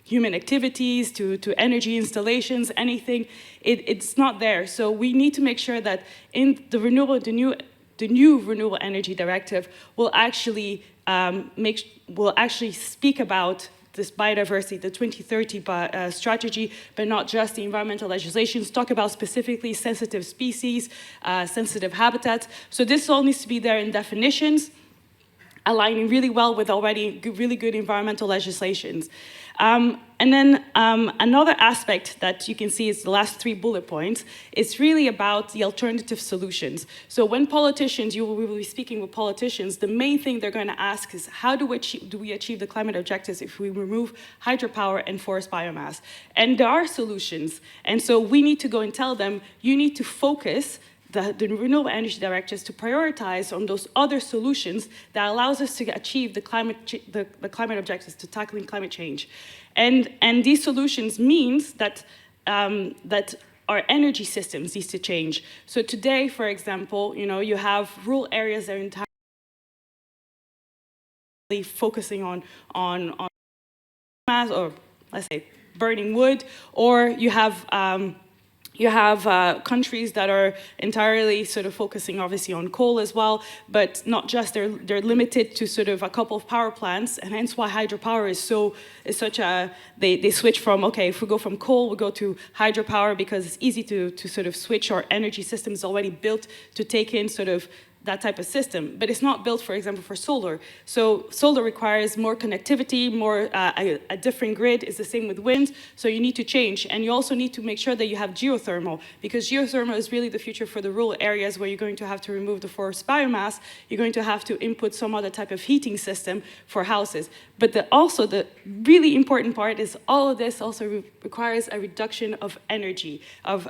human activities, to energy installations, anything. It's not there. So we need to make sure that in the new Renewable Energy Directive will actually speak about this biodiversity, the 2030 strategy, but not just the environmental legislations, talk about specifically sensitive species, sensitive habitats. So this all needs to be there in definitions, aligning really well with already really good environmental legislations. And then another aspect that you can see is the last 3 bullet points. It's really about the alternative solutions. So when politicians, we will be speaking with politicians, the main thing they're going to ask is how do we achieve the climate objectives if we remove hydropower and forest biomass? And there are solutions. And so we need to go and tell them, you need to focus the Renewable Energy Directives to prioritize on those other solutions that allows us to achieve the climate objectives, to tackling climate change. And these solutions means that, that our energy systems need to change. So today, for example, you have rural areas that are entirely focusing on mass, or let's say burning wood, or you have countries that are entirely sort of focusing obviously on coal as well, but not just, they're limited to sort of a couple of power plants, and hence why hydropower is such a, they switch from, okay, if we go from coal, we go to hydropower because it's easy to sort of switch. Our energy system is already built to take in sort of that type of system, but it's not built, for example, for solar. So solar requires more connectivity, more a different grid. Is the same with wind, so you need to change. And you also need to make sure that you have geothermal, because geothermal is really the future for the rural areas where you're going to have to remove the forest biomass. You're going to have to input some other type of heating system for houses. But also the really important part is all of this also requires a reduction of energy, of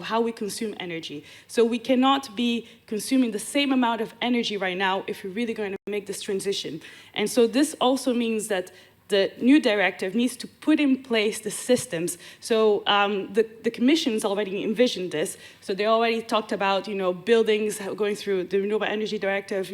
how we consume energy. So we cannot be consuming the same amount of energy right now if we're really going to make this transition. And so this also means that the new directive needs to put in place the systems. So the Commission's already envisioned this. So they already talked about, buildings going through the Renewable Energy Directive,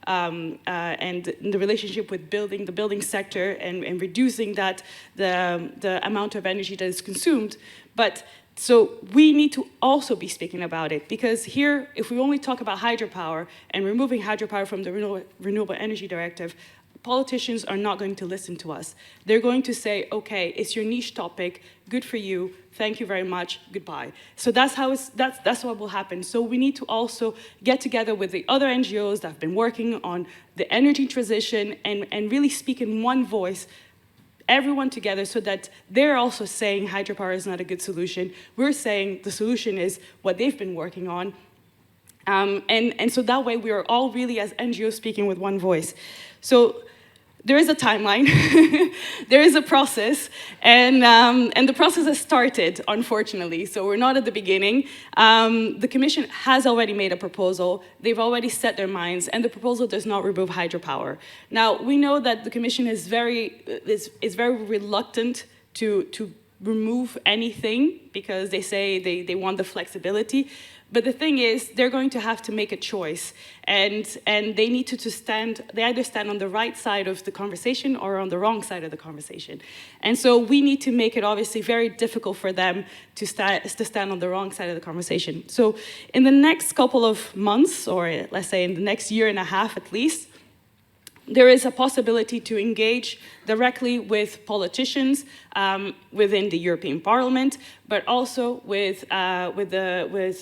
and the relationship with the building sector, and reducing the amount of energy that is consumed. But so we need to also be speaking about it, because here, if we only talk about hydropower and removing hydropower from the Renewable Energy Directive, politicians are not going to listen to us. They're going to say, okay, it's your niche topic, good for you, thank you very much, goodbye. So that's what will happen. So we need to also get together with the other NGOs that have been working on the energy transition and really speak in one voice, everyone together, so that they're also saying hydropower is not a good solution. We're saying the solution is what they've been working on. And so that way we are all really, as NGOs, speaking with one voice. So there is a timeline, there is a process, and the process has started, unfortunately, so we're not at the beginning. The Commission has already made a proposal, they've already set their minds, and the proposal does not remove hydropower. Now, we know that the Commission is very reluctant to remove anything because they say they want the flexibility. But the thing is, they're going to have to make a choice, and they need to stand. They either stand on the right side of the conversation or on the wrong side of the conversation. And so we need to make it obviously very difficult for them to stand on the wrong side of the conversation. So in the next couple of months, or let's say in the next year and a half at least, there is a possibility to engage directly with politicians within the European Parliament, but also with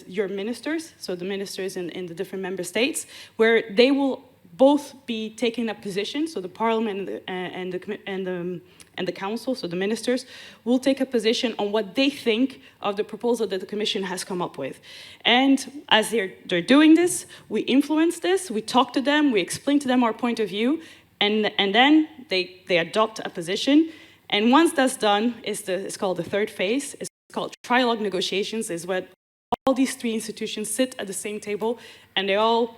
your ministers, so the ministers in the different member states, where they will both be taking a position. So the Parliament and the Council, so the ministers, will take a position on what they think of the proposal that the Commission has come up with. And as they're doing this, we influence this, we talk to them, we explain to them our point of view, and then they adopt a position. And once that's done, it's called the third phase. It's called trilogue negotiations, is where all these three institutions sit at the same table and they all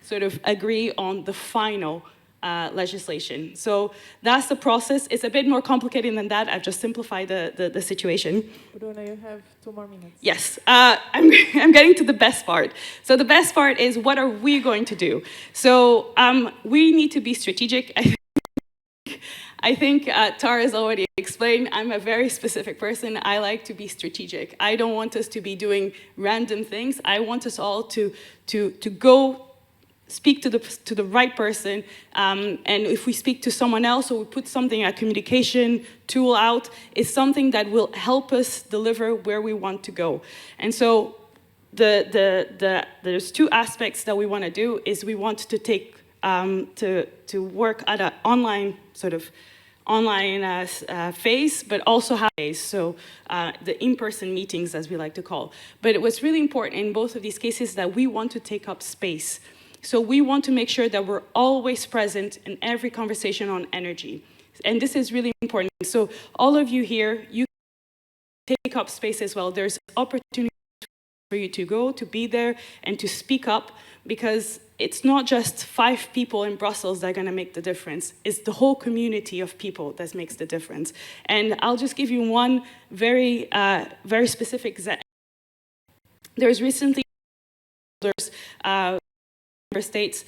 sort of agree on the final legislation. So that's the process. It's a bit more complicated than that. I've just simplified the situation. Bruna, you have 2 more minutes. Yes, I'm getting to the best part. So the best part is, what are we going to do? So we need to be strategic. I think Tara has already explained, I'm a very specific person. I like to be strategic. I don't want us to be doing random things. I want us all to go speak to the right person, and if we speak to someone else or we put something, a communication tool out, it's something that will help us deliver where we want to go. And so there's 2 aspects that we want to do. Is we want to take to work at an online phase, but also have phase, so the in-person meetings, as we like to call. But what's really important in both of these cases that we want to take up space. So we want to make sure that we're always present in every conversation on energy. And this is really important. So all of you here, you take up space as well. There's opportunity for you to go, to be there, and to speak up, because it's not just 5 people in Brussels that are going to make the difference. It's the whole community of people that makes the difference. And I'll just give you one very, very specific example. There's recently member states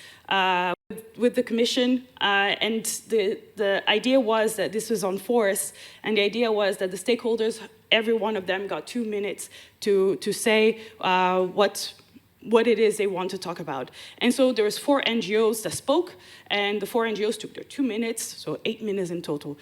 with the Commission, and the idea was that this was on forests, and the idea was that the stakeholders, every one of them got 2 minutes to say what it is they want to talk about. And so there was 4 NGOs that spoke, and the 4 NGOs took their 2 minutes, so 8 minutes in total.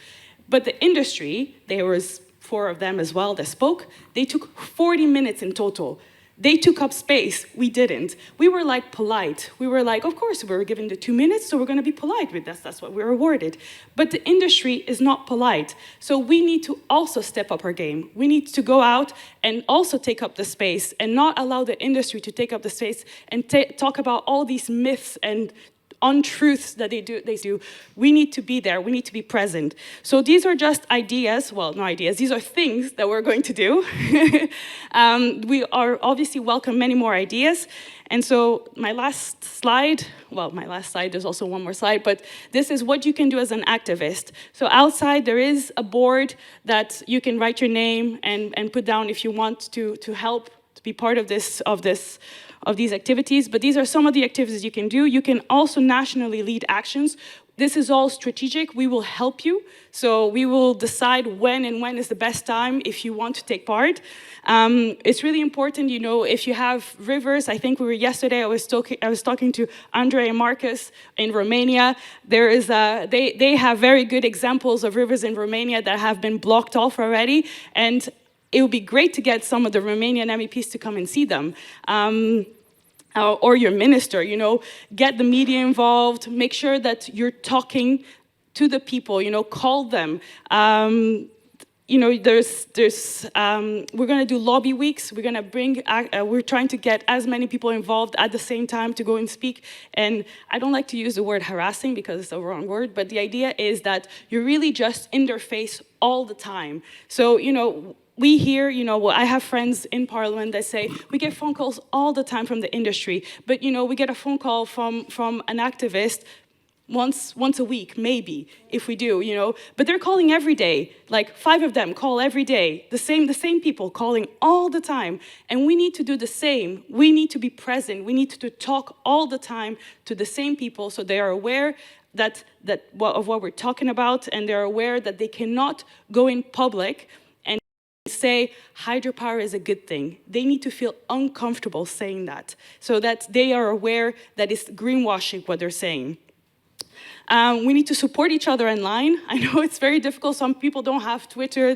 But the industry, there was 4 of them as well that spoke, they took 40 minutes in total. They took up space, we didn't. We were like polite. We were like, of course, we were given the 2 minutes, so we're gonna be polite with this, that's what we were awarded. But the industry is not polite. So we need to also step up our game. We need to go out and also take up the space and not allow the industry to take up the space and talk about all these myths and untruths that they do. We need to be there, we need to be present. So these are just ideas, well, no ideas, these are things that we're going to do. We are obviously welcome many more ideas. And so my last slide, there's also one more slide, but this is what you can do as an activist. So outside there is a board that you can write your name and put down if you want to help, to be part of these activities, but these are some of the activities you can do. You can also nationally lead actions. This is all strategic. We will help you. So we will decide when is the best time if you want to take part. It's really important, you know, if you have rivers. I think yesterday I was talking to Andre and Marcus in Romania. They have very good examples of rivers in Romania that have been blocked off already, and it would be great to get some of the Romanian MEPs to come and see them. Or your minister, you know, get the media involved, make sure that you're talking to the people, you know, call them. You know, we're gonna do lobby weeks. We're trying to get as many people involved at the same time to go and speak. And I don't like to use the word harassing because it's the wrong word, but the idea is that you're really just in their face all the time. So, you know, we hear, you know, I have friends in Parliament that say, we get phone calls all the time from the industry, but, you know, we get a phone call from an activist once a week, maybe, if we do, you know. But they're calling every day. Like 5 of them call every day. The same people calling all the time. And we need to do the same. We need to be present. We need to talk all the time to the same people so they are aware of what we're talking about, and they're aware that they cannot go in public and say hydropower is a good thing. They need to feel uncomfortable saying that, so that they are aware that it's greenwashing what they're saying. We need to support each other online. I know it's very difficult. Some people don't have Twitter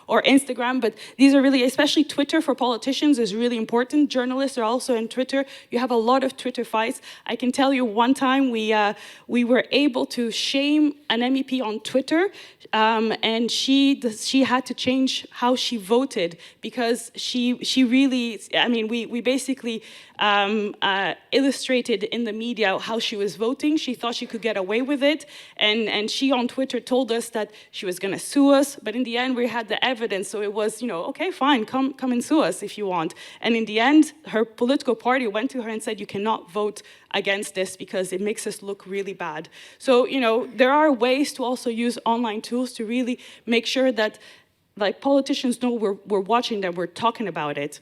or Instagram, but these are really, especially Twitter for politicians is really important. Journalists are also in Twitter. You have a lot of Twitter fights. I can tell you one time we were able to shame an MEP on Twitter, and she had to change how she voted because she really, I mean, we basically illustrated in the media how she was voting. She thought she could get away with it, and she on Twitter told us that she was going to sue us, but in the end we had the evidence, so it was, you know, okay, fine, come and sue us if you want. And in the end, her political party went to her and said, you cannot vote against this because it makes us look really bad. So, you know, there are ways to also use online tools to really make sure that, like, politicians know we're watching them, we're talking about it.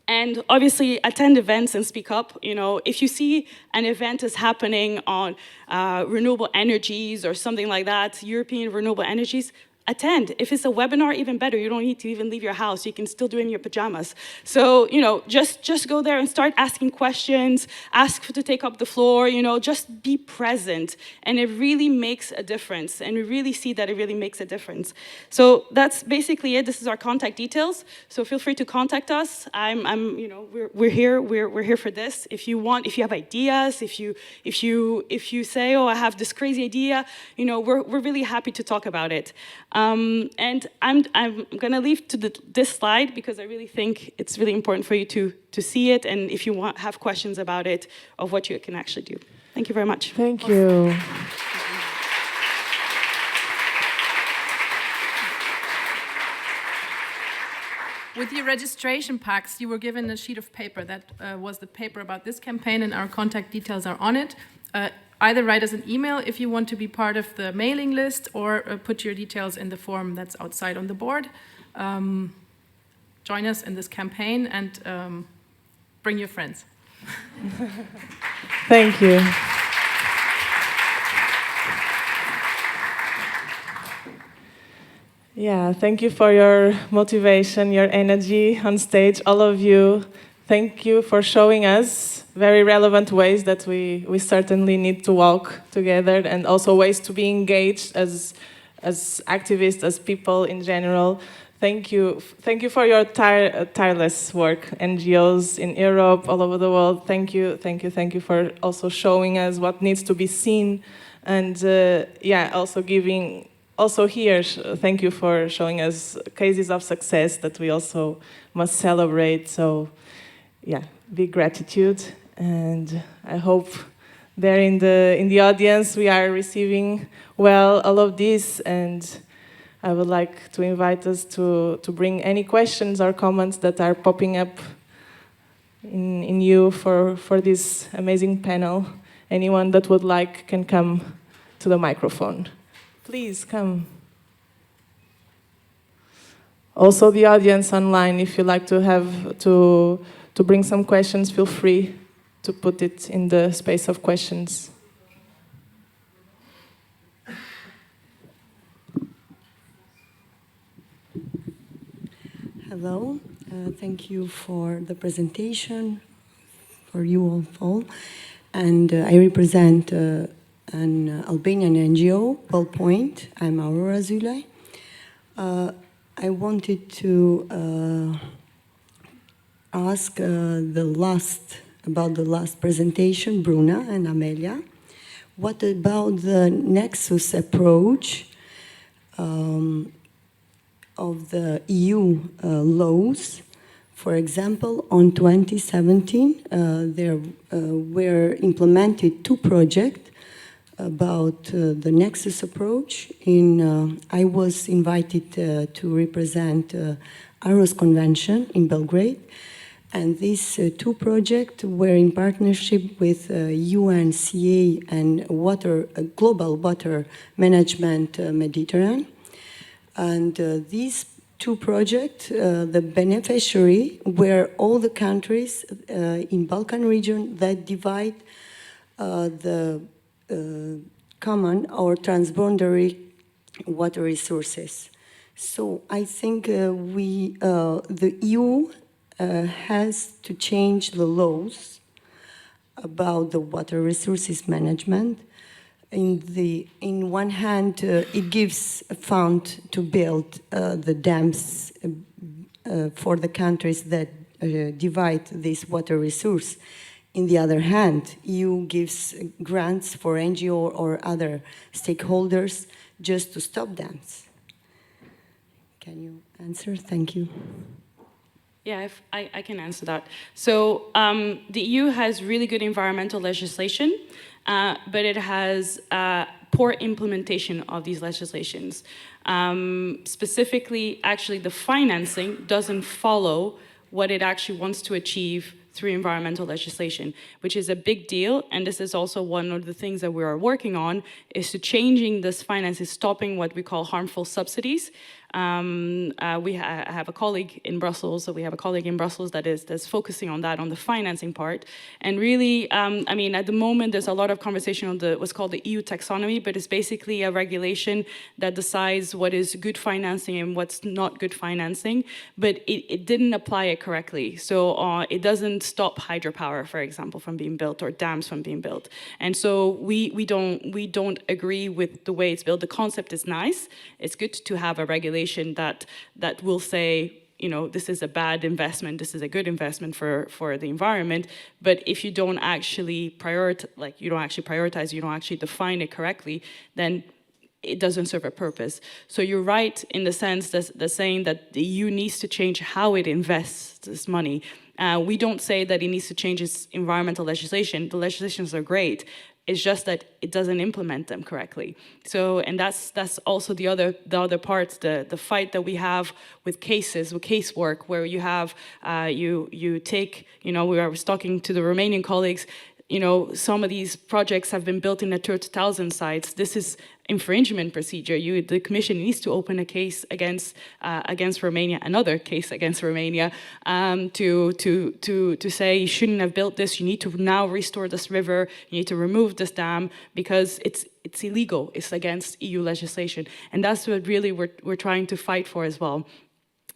And obviously, attend events and speak up. You know, if you see an event is happening on renewable energies or something like that, European renewable energies, attend. If it's a webinar, even better. You don't need to even leave your house. You can still do it in your pajamas. So, you know, just go there and start asking questions, ask to take up the floor, you know, just be present. And it really makes a difference. And we really see that it really makes a difference. So that's basically it. This is our contact details. So feel free to contact us. You know, we're here for this. If you have ideas, if you say, oh, I have this crazy idea, you know, we're really happy to talk about it. And I'm going to leave to this slide because I really think it's really important for you to see it, and if you have questions about it, of what you can actually do. Thank you very much. Thank you. With your registration packs, you were given a sheet of paper. That was the paper about this campaign, and our contact details are on it. Either write us an email if you want to be part of the mailing list, or put your details in the form that's outside on the board. Join us in this campaign and bring your friends. Thank you. Yeah, thank you for your motivation, your energy on stage, all of you. Thank you for showing us very relevant ways that we certainly need to walk together, and also ways to be engaged as activists, as people in general. Thank you for your tireless work, NGOs in Europe, all over the world. Thank you for also showing us what needs to be seen, and also here, thank you for showing us cases of success that we also must celebrate. So, yeah, big gratitude, and I hope there in the audience we are receiving well all of this, and I would like to invite us to bring any questions or comments that are popping up in you for this amazing panel. Anyone that would like can come to the microphone. Please come. Also the audience online, if you like to bring some questions, feel free to put it in the space of questions. Hello, thank you for the presentation, for you all. And I represent an Albanian NGO, Point. I'm Aurora Zulaj. I wanted to ask about the last presentation, Bruna and Amelia. What about the nexus approach of the EU laws? For example, on 2017, there were implemented 2 projects about the nexus approach. I was invited to represent Aarhus Convention in Belgrade, And these two projects were in partnership with UNCA and Global Water Management Mediterranean. And these two projects, the beneficiary were all the countries in Balkan region that divide the common or transboundary water resources. So I think the EU has to change the laws about the water resources management. In one hand, it gives a fund to build the dams for the countries that divide this water resource. In the other hand, EU gives grants for NGO or other stakeholders just to stop dams. Can you answer? Thank you. Yeah, if I can answer that. So the EU has really good environmental legislation, but it has poor implementation of these legislations. Specifically, actually, the financing doesn't follow what it actually wants to achieve through environmental legislation, which is a big deal. And this is also one of the things that we are working on, is to changing this finance, is stopping what we call harmful subsidies. I have a colleague in Brussels, so we have a colleague in Brussels that's focusing on that, on the financing part. And really, I mean, at the moment, there's a lot of conversation on what's called the EU taxonomy, but it's basically a regulation that decides what is good financing and what's not good financing, but it didn't apply it correctly. So it doesn't stop hydropower, for example, from being built, or dams from being built. And so we don't agree with the way it's built. The concept is nice. It's good to have a regulation that will say, you know, this is a bad investment, this is a good investment for the environment. But if you don't actually prioritize, you don't actually define it correctly, then it doesn't serve a purpose. So you're right in the sense that saying that the EU needs to change how it invests this money. We don't say that it needs to change its environmental legislation. The legislations are great. It's just that it doesn't implement them correctly. So, and that's also the other part, the fight that we have with cases, with casework, where you have you take, you know, I was talking to the Romanian colleagues. You know, some of these projects have been built in Natura 2000 sites. This is infringement procedure. The Commission needs to open a case against Romania, another case against Romania, to say you shouldn't have built this. You need to now restore this river. You need to remove this dam because it's illegal. It's against EU legislation, and that's what really we're trying to fight for as well.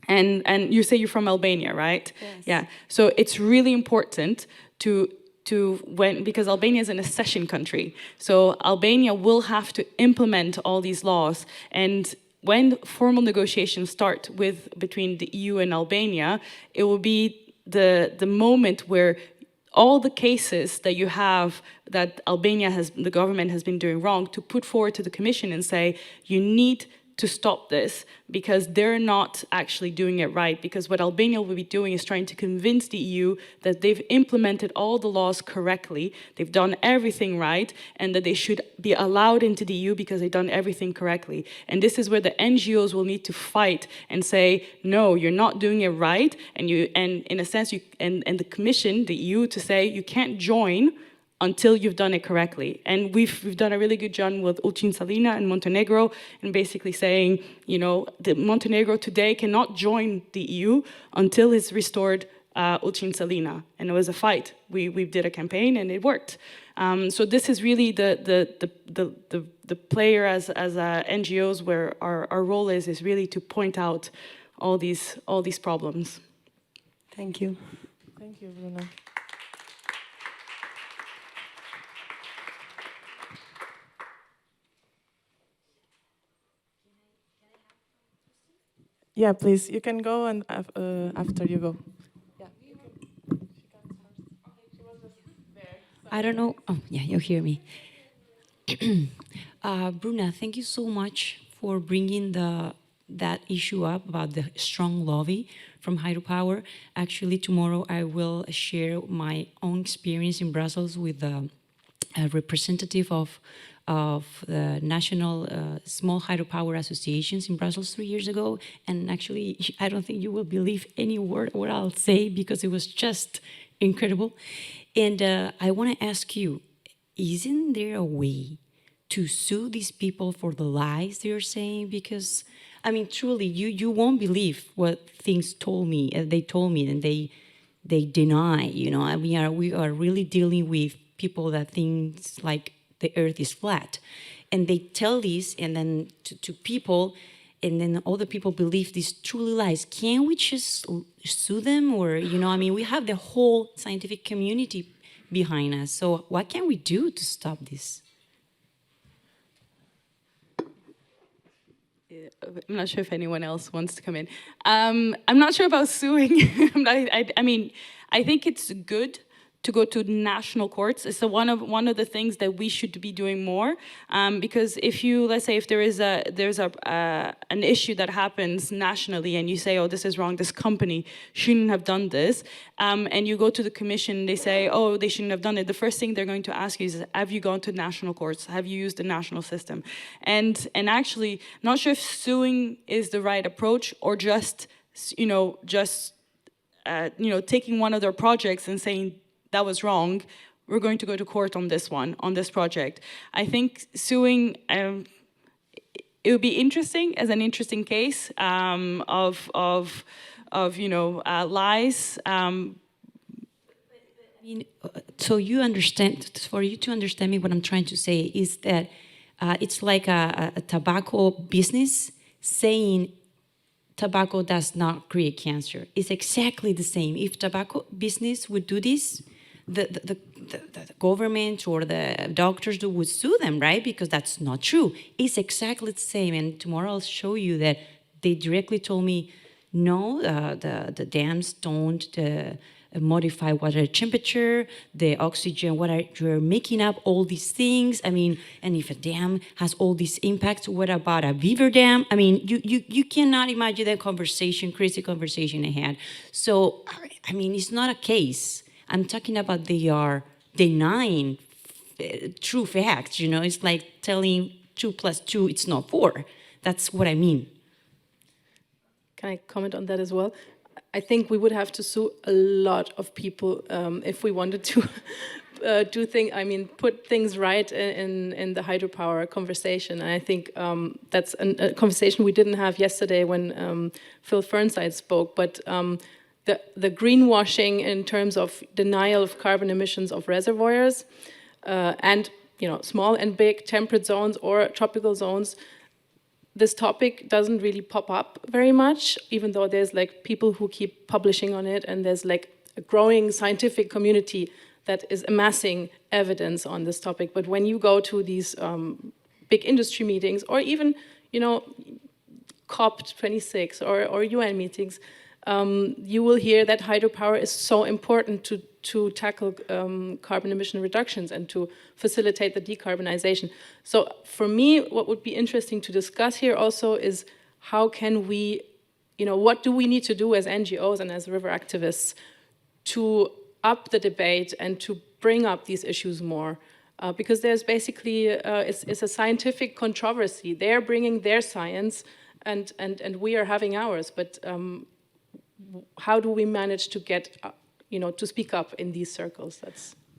And you say you're from Albania, right? Yes. Yeah. So it's really important because Albania is an accession country. So Albania will have to implement all these laws. And when formal negotiations start between the EU and Albania, it will be the moment where all the cases that you have that the government has been doing wrong, to put forward to the Commission and say, you need to stop this because they're not actually doing it right. Because what Albania will be doing is trying to convince the EU that they've implemented all the laws correctly, they've done everything right, and that they should be allowed into the EU because they've done everything correctly. And this is where the NGOs will need to fight and say, no, you're not doing it right, and in a sense, and the Commission, the EU, to say you can't join until you've done it correctly. And we've done a really good job with Ulcin Salina and Montenegro, and basically saying, you know, the Montenegro today cannot join the EU until it's restored Ulcin Salina. And it was a fight. We did a campaign and it worked. So this is really the player as NGOs, where our role is really to point out all these problems. Thank you. Thank you, Bruna. Yeah, please. You can go, and after you go. I don't know. Oh, yeah, you hear me. Bruna, thank you so much for bringing that issue up about the strong lobby from Hydropower. Actually, tomorrow I will share my own experience in Brussels with the a representative of the National Small Hydropower Associations in Brussels 3 years ago. And actually, I don't think you will believe any word what I'll say because it was just incredible. And I want to ask you, isn't there a way to sue these people for the lies they're saying? Because, I mean, truly, you won't believe what things told me, they told me, and they deny, you know. I mean, we are really dealing with people that think like the earth is flat. And they tell this and then to people, and then all the people believe these truly lies. Can't we just sue them? Or, you know, I mean, we have the whole scientific community behind us. So what can we do to stop this? I'm not sure if anyone else wants to come in. I'm not sure about suing. I mean, I think it's good to go to national courts. It's one of the things that we should be doing more, because if you, let's say, if there's an issue that happens nationally, and you say, oh, this is wrong, this company shouldn't have done this, and you go to the commission, and they say, oh, they shouldn't have done it. The first thing they're going to ask you is, have you gone to national courts? Have you used the national system? And actually, not sure if suing is the right approach, or just taking one of their projects and saying, that was wrong, we're going to go to court on this one, on this project. I think suing, it would be interesting as an interesting case of lies. I mean, so you understand, for you to understand me, what I'm trying to say is that it's like a tobacco business saying tobacco does not create cancer. It's exactly the same. If tobacco business would do this, the government or the doctors would sue them, right? Because that's not true. It's exactly the same. And tomorrow I'll show you that they directly told me, no, the dams don't modify water temperature, the oxygen, you're making up all these things. I mean, and if a dam has all these impacts, what about a beaver dam? I mean, you cannot imagine that conversation, crazy conversation I had. So, I mean, it's not a case. I'm talking about they are denying true facts, you know. It's like telling 2 + 2, it's not 4. That's what I mean. Can I comment on that as well? I think we would have to sue a lot of people if we wanted to put things right in the hydropower conversation. And I think that's a conversation we didn't have yesterday when Phil Fernside spoke, but the greenwashing in terms of denial of carbon emissions of reservoirs and, you know, small and big temperate zones or tropical zones, this topic doesn't really pop up very much, even though there's like people who keep publishing on it, and there's like a growing scientific community that is amassing evidence on this topic. But when you go to these big industry meetings, or even, you know, COP26 or UN meetings, you will hear that hydropower is so important to tackle carbon emission reductions and to facilitate the decarbonization. So for me, what would be interesting to discuss here also is how can we, you know, what do we need to do as NGOs and as river activists to up the debate and to bring up these issues more? Because there's basically, it's a scientific controversy. They're bringing their science and we are having ours, but how do we manage to get, to speak up in these circles?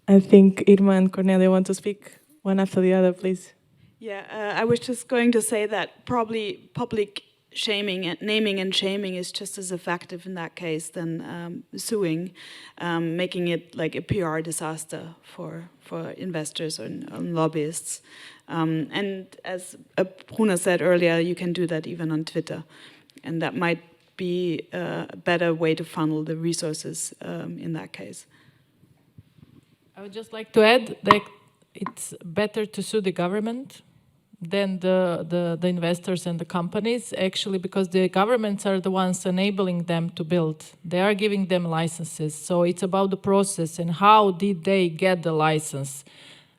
I think Irma and Cornelia want to speak one after the other, please. Yeah, I was just going to say that probably public shaming and naming and shaming is just as effective in that case than suing, making it like a PR disaster for investors and lobbyists. And as Bruna said earlier, you can do that even on Twitter, and that might be a better way to funnel the resources in that case. I would just like to add that it's better to sue the government than the investors and the companies, actually, because the governments are the ones enabling them to build. They are giving them licenses. So it's about the process and how did they get the license.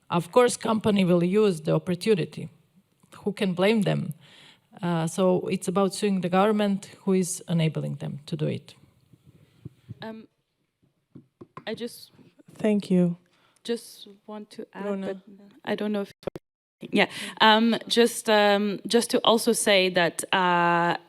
Of course, company will use the opportunity. Who can blame them? So it's about suing the government who is enabling them to do it. Thank you. just want to add, Bruna. but I don't know if yeah, just to also say that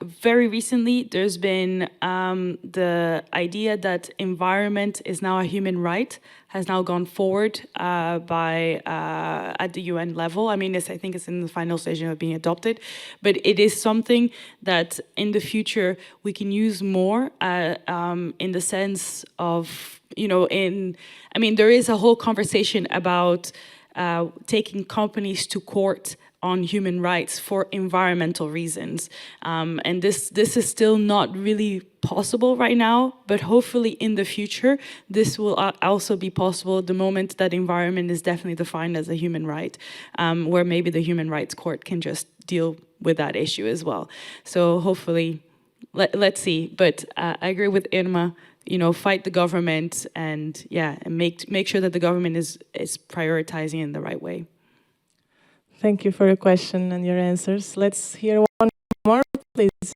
very recently there's been the idea that environment is now a human right has now gone forward by at the UN level. I mean, I think it's in the final stage of being adopted, but it is something that in the future we can use more in the sense of, you know, I mean, there is a whole conversation about taking companies to court on human rights for environmental reasons. And this is still not really possible right now, but hopefully in the future, this will also be possible the moment that environment is definitely defined as a human right, where maybe the Human Rights Court can just deal with that issue as well. So hopefully, let's see. But I agree with Irma, you know, fight the government and make sure that the government is prioritizing in the right way. Thank you for your question and your answers. Let's hear one more, please.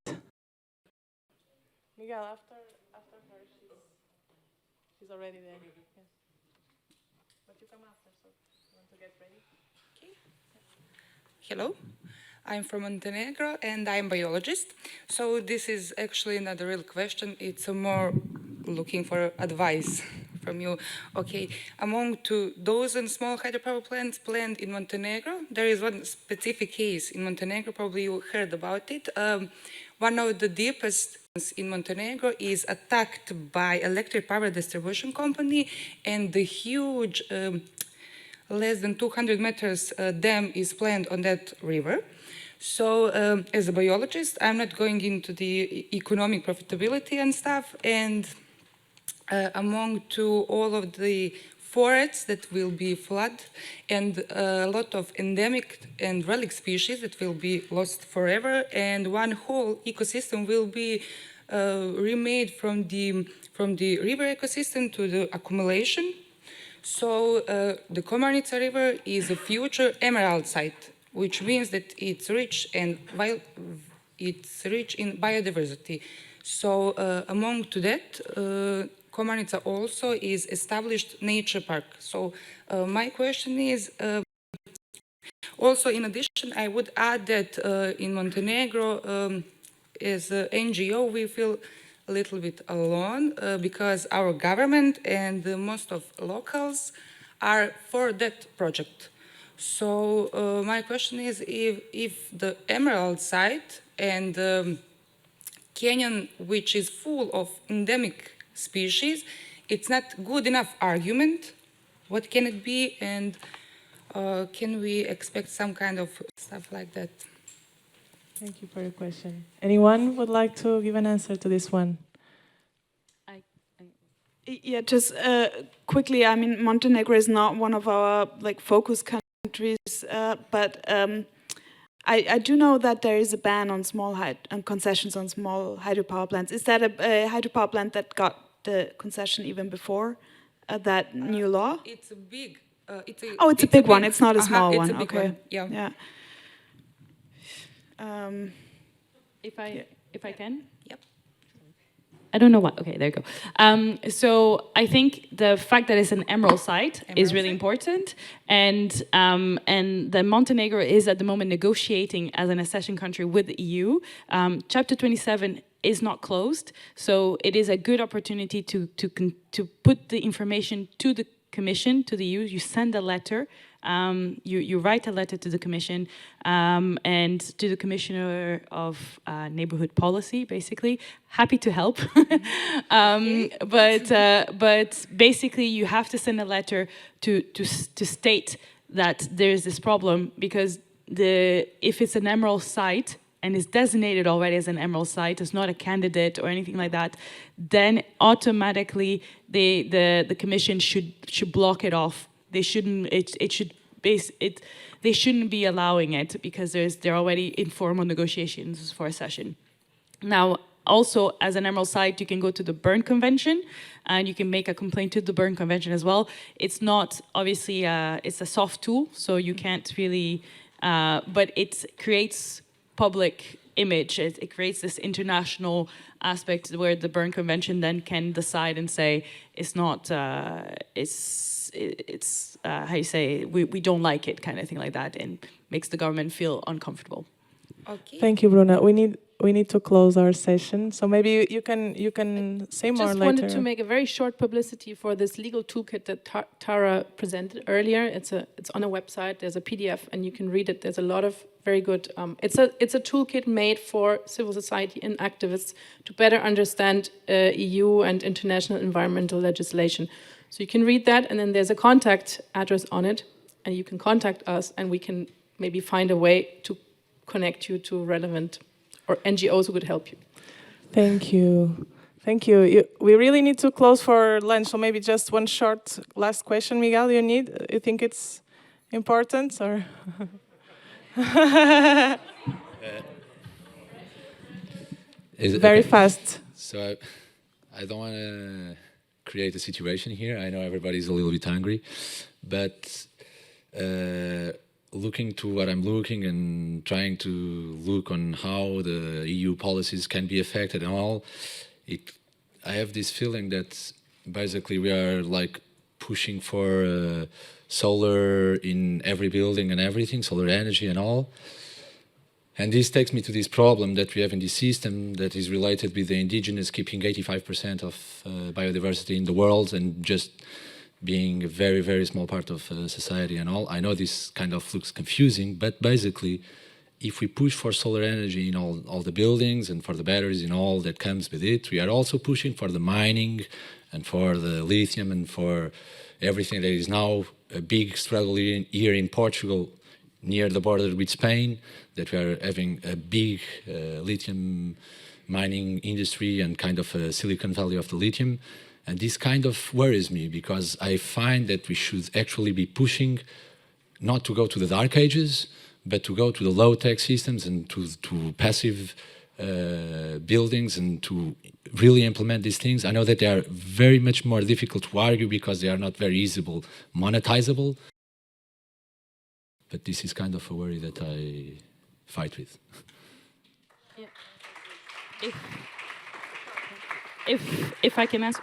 Miguel, after her, she's already there. Yes. But you come after, so you want to get ready? Hello, I'm from Montenegro and I'm a biologist. So this is actually not a real question, it's a more looking for advice from you. Okay, among 2,000 small hydropower plants planned in Montenegro, there is one specific case in Montenegro, probably you heard about it. One of the deepest in Montenegro is attacked by electric power distribution company, and the huge less than 200 meters dam is planned on that river. So as a biologist, I'm not going into the economic profitability and stuff, and among all of the forests that will be flooded and a lot of endemic and relic species that will be lost forever, and one whole ecosystem will be remade from the river ecosystem to the accumulation. So the Komarnica River is a future emerald site, which means that it's rich in biodiversity. So among to that, Komarnica also is established nature park. So my question is, also in addition, I would add that in Montenegro, as an NGO, we feel a little bit alone because our government and most of locals are for that project. So my question is, if the emerald site and canyon, which is full of endemic species, it's not good enough argument, what can it be, and can we expect some kind of stuff like that? Thank you for your question. Anyone would like to give an answer to this one? Yeah, just quickly, I mean, Montenegro is not one of our focus countries, but I do know that there is a ban on concessions on small hydropower plants. Is that a hydropower plant that got the concession even before that new law? It's a big. It's a big one. It's not a small one. It's a big Okay. one. Yeah. If I can. Yep. I don't know what. Okay, there you go. So I think the fact that it's an emerald site is really important, and the Montenegro is at the moment negotiating as an accession country with the EU. Chapter 27 is not closed, so it is a good opportunity to put the information to the Commission, to the EU. You send a letter. You write a letter to the Commission and to the Commissioner of Neighborhood Policy, basically. Happy to help. But basically you have to send a letter to state that there's this problem, because if it's an emerald site and is designated already as an emerald site, it's not a candidate or anything like that, then automatically the Commission should block it off. They shouldn't. They shouldn't be allowing it, because they're already in formal negotiations for a session. Now, also as an emerald site, you can go to the Berne Convention, and you can make a complaint to the Berne Convention as well. It's not obviously it's a soft tool, so you can't really. But it creates public image. It creates this international aspect where the Berne Convention then can decide and say it's not, it's how you say, we don't like it, kind of thing like that, and makes the government feel uncomfortable. Okay. Thank you, Bruna. We need to close our session. So maybe you can say more later. Just wanted to make a very short publicity for this legal toolkit that Tara presented earlier. It's on a website. There's a PDF, and you can read it. There's a lot of very good. It's a toolkit made for civil society and activists to better understand EU and international environmental legislation. So you can read that, and then there's a contact address on it, and you can contact us, and we can maybe find a way to connect you to relevant or NGOs who could help you. Thank you. Thank you. We really need to close for lunch, so maybe just one short last question, Miguel, you think it's important, or? Very fast. So I don't want to create a situation here. I know everybody's a little bit hungry, but looking to what I'm looking and trying to look on how the EU policies can be affected and all, I have this feeling that basically we are like pushing for solar in every building and everything, solar energy and all. And this takes me to this problem that we have in this system that is related with the indigenous keeping 85% of biodiversity in the world and just being a very, very small part of society and all. I know this kind of looks confusing, but basically, if we push for solar energy in all the buildings and for the batteries and all that comes with it, we are also pushing for the mining and for the lithium and for everything that is now a big struggle here in Portugal, near the border with Spain, that we are having a big lithium mining industry and kind of a Silicon Valley of the lithium. And this kind of worries me because I find that we should actually be pushing not to go to the dark ages, but to go to the low-tech systems and to passive buildings and to really implement these things. I know that they are very much more difficult to argue because they are not very easily monetizable. But this is kind of a worry that I fight with. Yeah. If I can answer.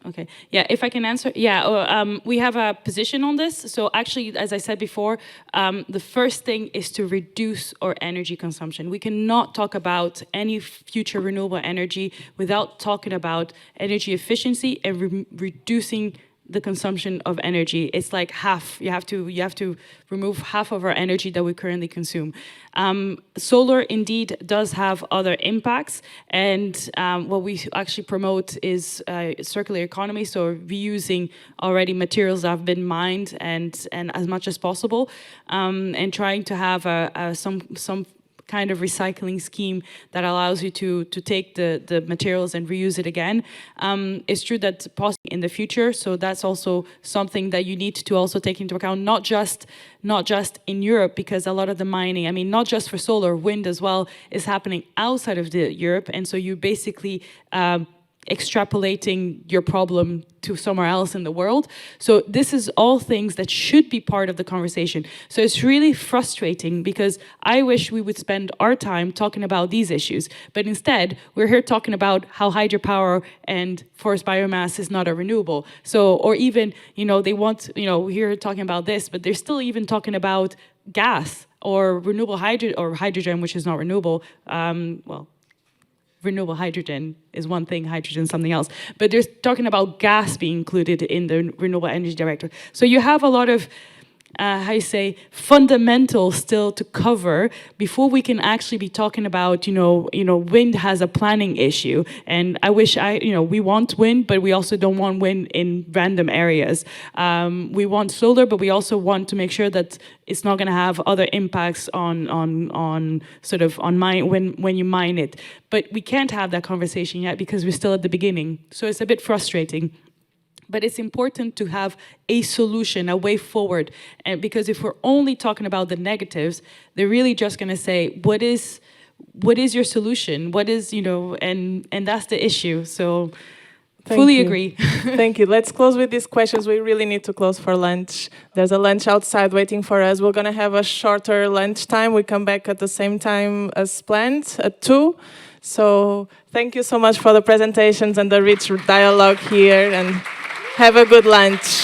Okay. Yeah, if I can answer. Yeah, we have a position on this. So actually, as I said before, the first thing is to reduce our energy consumption. We cannot talk about any future renewable energy without talking about energy efficiency and reducing the consumption of energy. It's like half. You have to remove half of our energy that we currently consume. Solar indeed does have other impacts, and what we actually promote is circular economy, so reusing already materials that have been mined and as much as possible, and trying to have some kind of recycling scheme that allows you to take the materials and reuse it again. It's true that possibly in the future, so that's also something that you need to also take into account, not just in Europe, because a lot of the mining, I mean, not just for solar, wind as well, is happening outside of Europe, and so you basically extrapolating your problem to somewhere else in the world. So this is all things that should be part of the conversation. So it's really frustrating because I wish we would spend our time talking about these issues, but instead we're here talking about how hydropower and forest biomass is not a renewable. So, or even, they want, we're here talking about this, but they're still even talking about gas or renewable hydrogen, which is not renewable. Renewable hydrogen is one thing, hydrogen is something else. But they're talking about gas being included in the Renewable Energy Directive. So you have a lot of, fundamentals still to cover before we can actually be talking about, wind has a planning issue. And I wish we want wind, but we also don't want wind in random areas. We want solar, but we also want to make sure that it's not going to have other impacts on when you mine it. But we can't have that conversation yet because we're still at the beginning. So it's a bit frustrating. But it's important to have a solution, a way forward. And because if we're only talking about the negatives, they're really just going to say, what is your solution? What is, and that's the issue. So Fully you. agree. Thank you. Let's close with these questions. We really need to close for lunch. There's a lunch outside waiting for us. We're going to have a shorter lunch time. We come back at the same time as planned, at 2. So thank you so much for the presentations and the rich dialogue here, and have a good lunch.